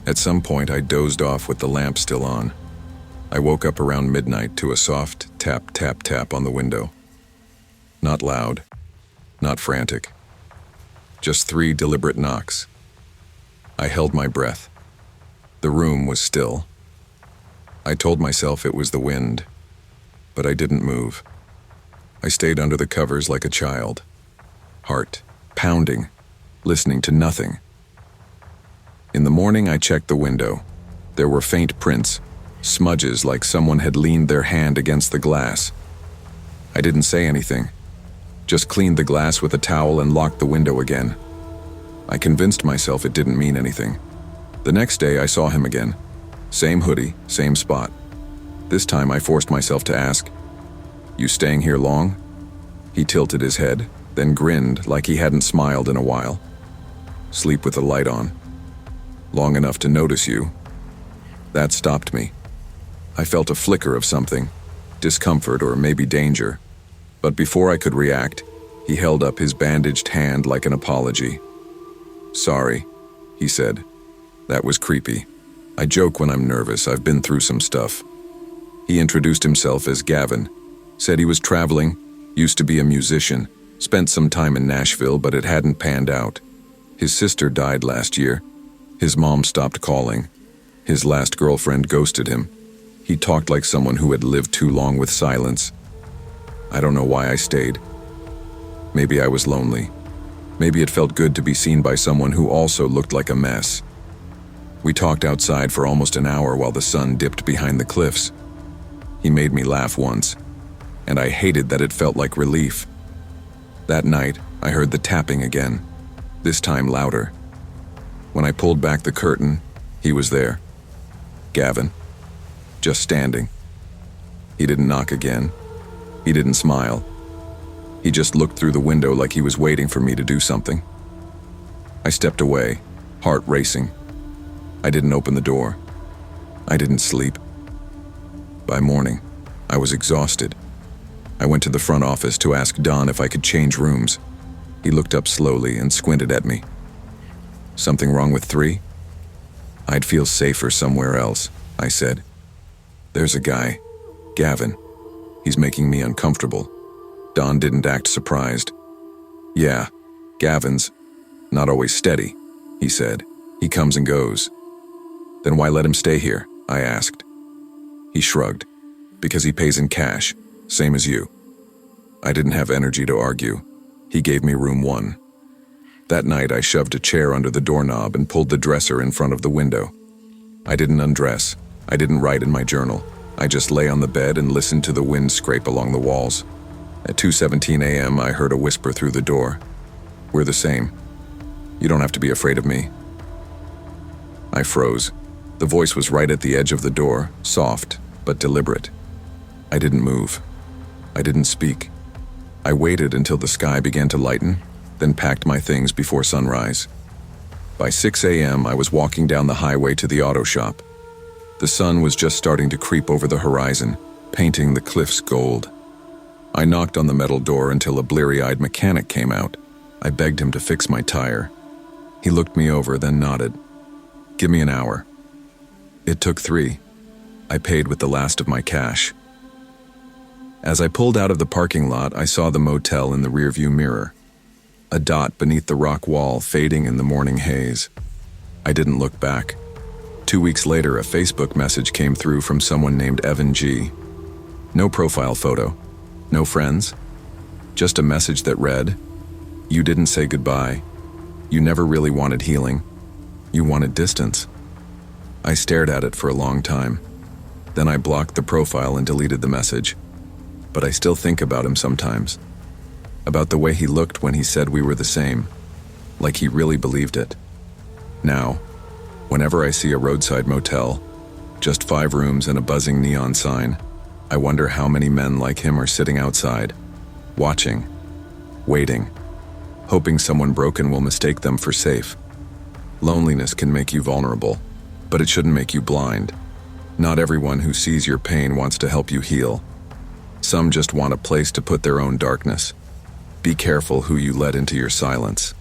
At some point I dozed off with the lamp still on. I woke up around midnight to a soft tap, tap, tap on the window. Not loud, not frantic. Just 3 deliberate knocks. I held my breath. The room was still. I told myself it was the wind, but I didn't move. I stayed under the covers like a child. Heart pounding, listening to nothing. In the morning I checked the window. There were faint prints, smudges like someone had leaned their hand against the glass. I didn't say anything, just cleaned the glass with a towel and locked the window again. I convinced myself it didn't mean anything. The next day I saw him again. Same hoodie, same spot. This time I forced myself to ask, "You staying here long?" He tilted his head, then grinned like he hadn't smiled in a while. "Sleep with the light on. Long enough to notice you." That stopped me. I felt a flicker of something, discomfort or maybe danger. But before I could react, he held up his bandaged hand like an apology. "Sorry," he said. That was creepy. I joke when I'm nervous. I've been through some stuff. He introduced himself as Gavin, said he was traveling, used to be a musician, spent some time in Nashville, but it hadn't panned out. His sister died last year. His mom stopped calling. His last girlfriend ghosted him. He talked like someone who had lived too long with silence. I don't know why I stayed. Maybe I was lonely. Maybe it felt good to be seen by someone who also looked like a mess. We talked outside for almost an hour while the sun dipped behind the cliffs. He made me laugh once, and I hated that it felt like relief. That night, I heard the tapping again, this time louder. When I pulled back the curtain, he was there. Gavin. Just standing. He didn't knock again. He didn't smile. He just looked through the window like he was waiting for me to do something. I stepped away, heart racing. I didn't open the door. I didn't sleep. By morning, I was exhausted. I went to the front office to ask Don if I could change rooms. He looked up slowly and squinted at me. Something wrong with 3? I'd feel safer somewhere else, I said. There's a guy, Gavin. He's making me uncomfortable. Don didn't act surprised. Yeah, Gavin's not always steady, he said. He comes and goes. Then why let him stay here? I asked. He shrugged. Because he pays in cash, same as you. I didn't have energy to argue. He gave me room 1. That night I shoved a chair under the doorknob and pulled the dresser in front of the window. I didn't undress. I didn't write in my journal. I just lay on the bed and listened to the wind scrape along the walls. At 2:17 a.m. I heard a whisper through the door. We're the same. You don't have to be afraid of me. I froze. The voice was right at the edge of the door, soft but deliberate. I didn't move. I didn't speak. I waited until the sky began to lighten, then packed my things before sunrise. By 6 a.m. I was walking down the highway to the auto shop. The sun was just starting to creep over the horizon, painting the cliffs gold. I knocked on the metal door until a bleary-eyed mechanic came out. I begged him to fix my tire. He looked me over, then nodded. Give me an hour. It took 3. I paid with the last of my cash. As I pulled out of the parking lot, I saw the motel in the rearview mirror. A dot beneath the rock wall fading in the morning haze. I didn't look back. 2 weeks later, a Facebook message came through from someone named Evan G. No profile photo. No friends. Just a message that read, "You didn't say goodbye. You never really wanted healing. You wanted distance." I stared at it for a long time. Then I blocked the profile and deleted the message. But I still think about him sometimes. About the way he looked when he said we were the same. Like he really believed it. Now, whenever I see a roadside motel, just 5 rooms and a buzzing neon sign, I wonder how many men like him are sitting outside, watching, waiting, hoping someone broken will mistake them for safe. Loneliness can make you vulnerable, but it shouldn't make you blind. Not everyone who sees your pain wants to help you heal. Some just want a place to put their own darkness. Be careful who you let into your silence.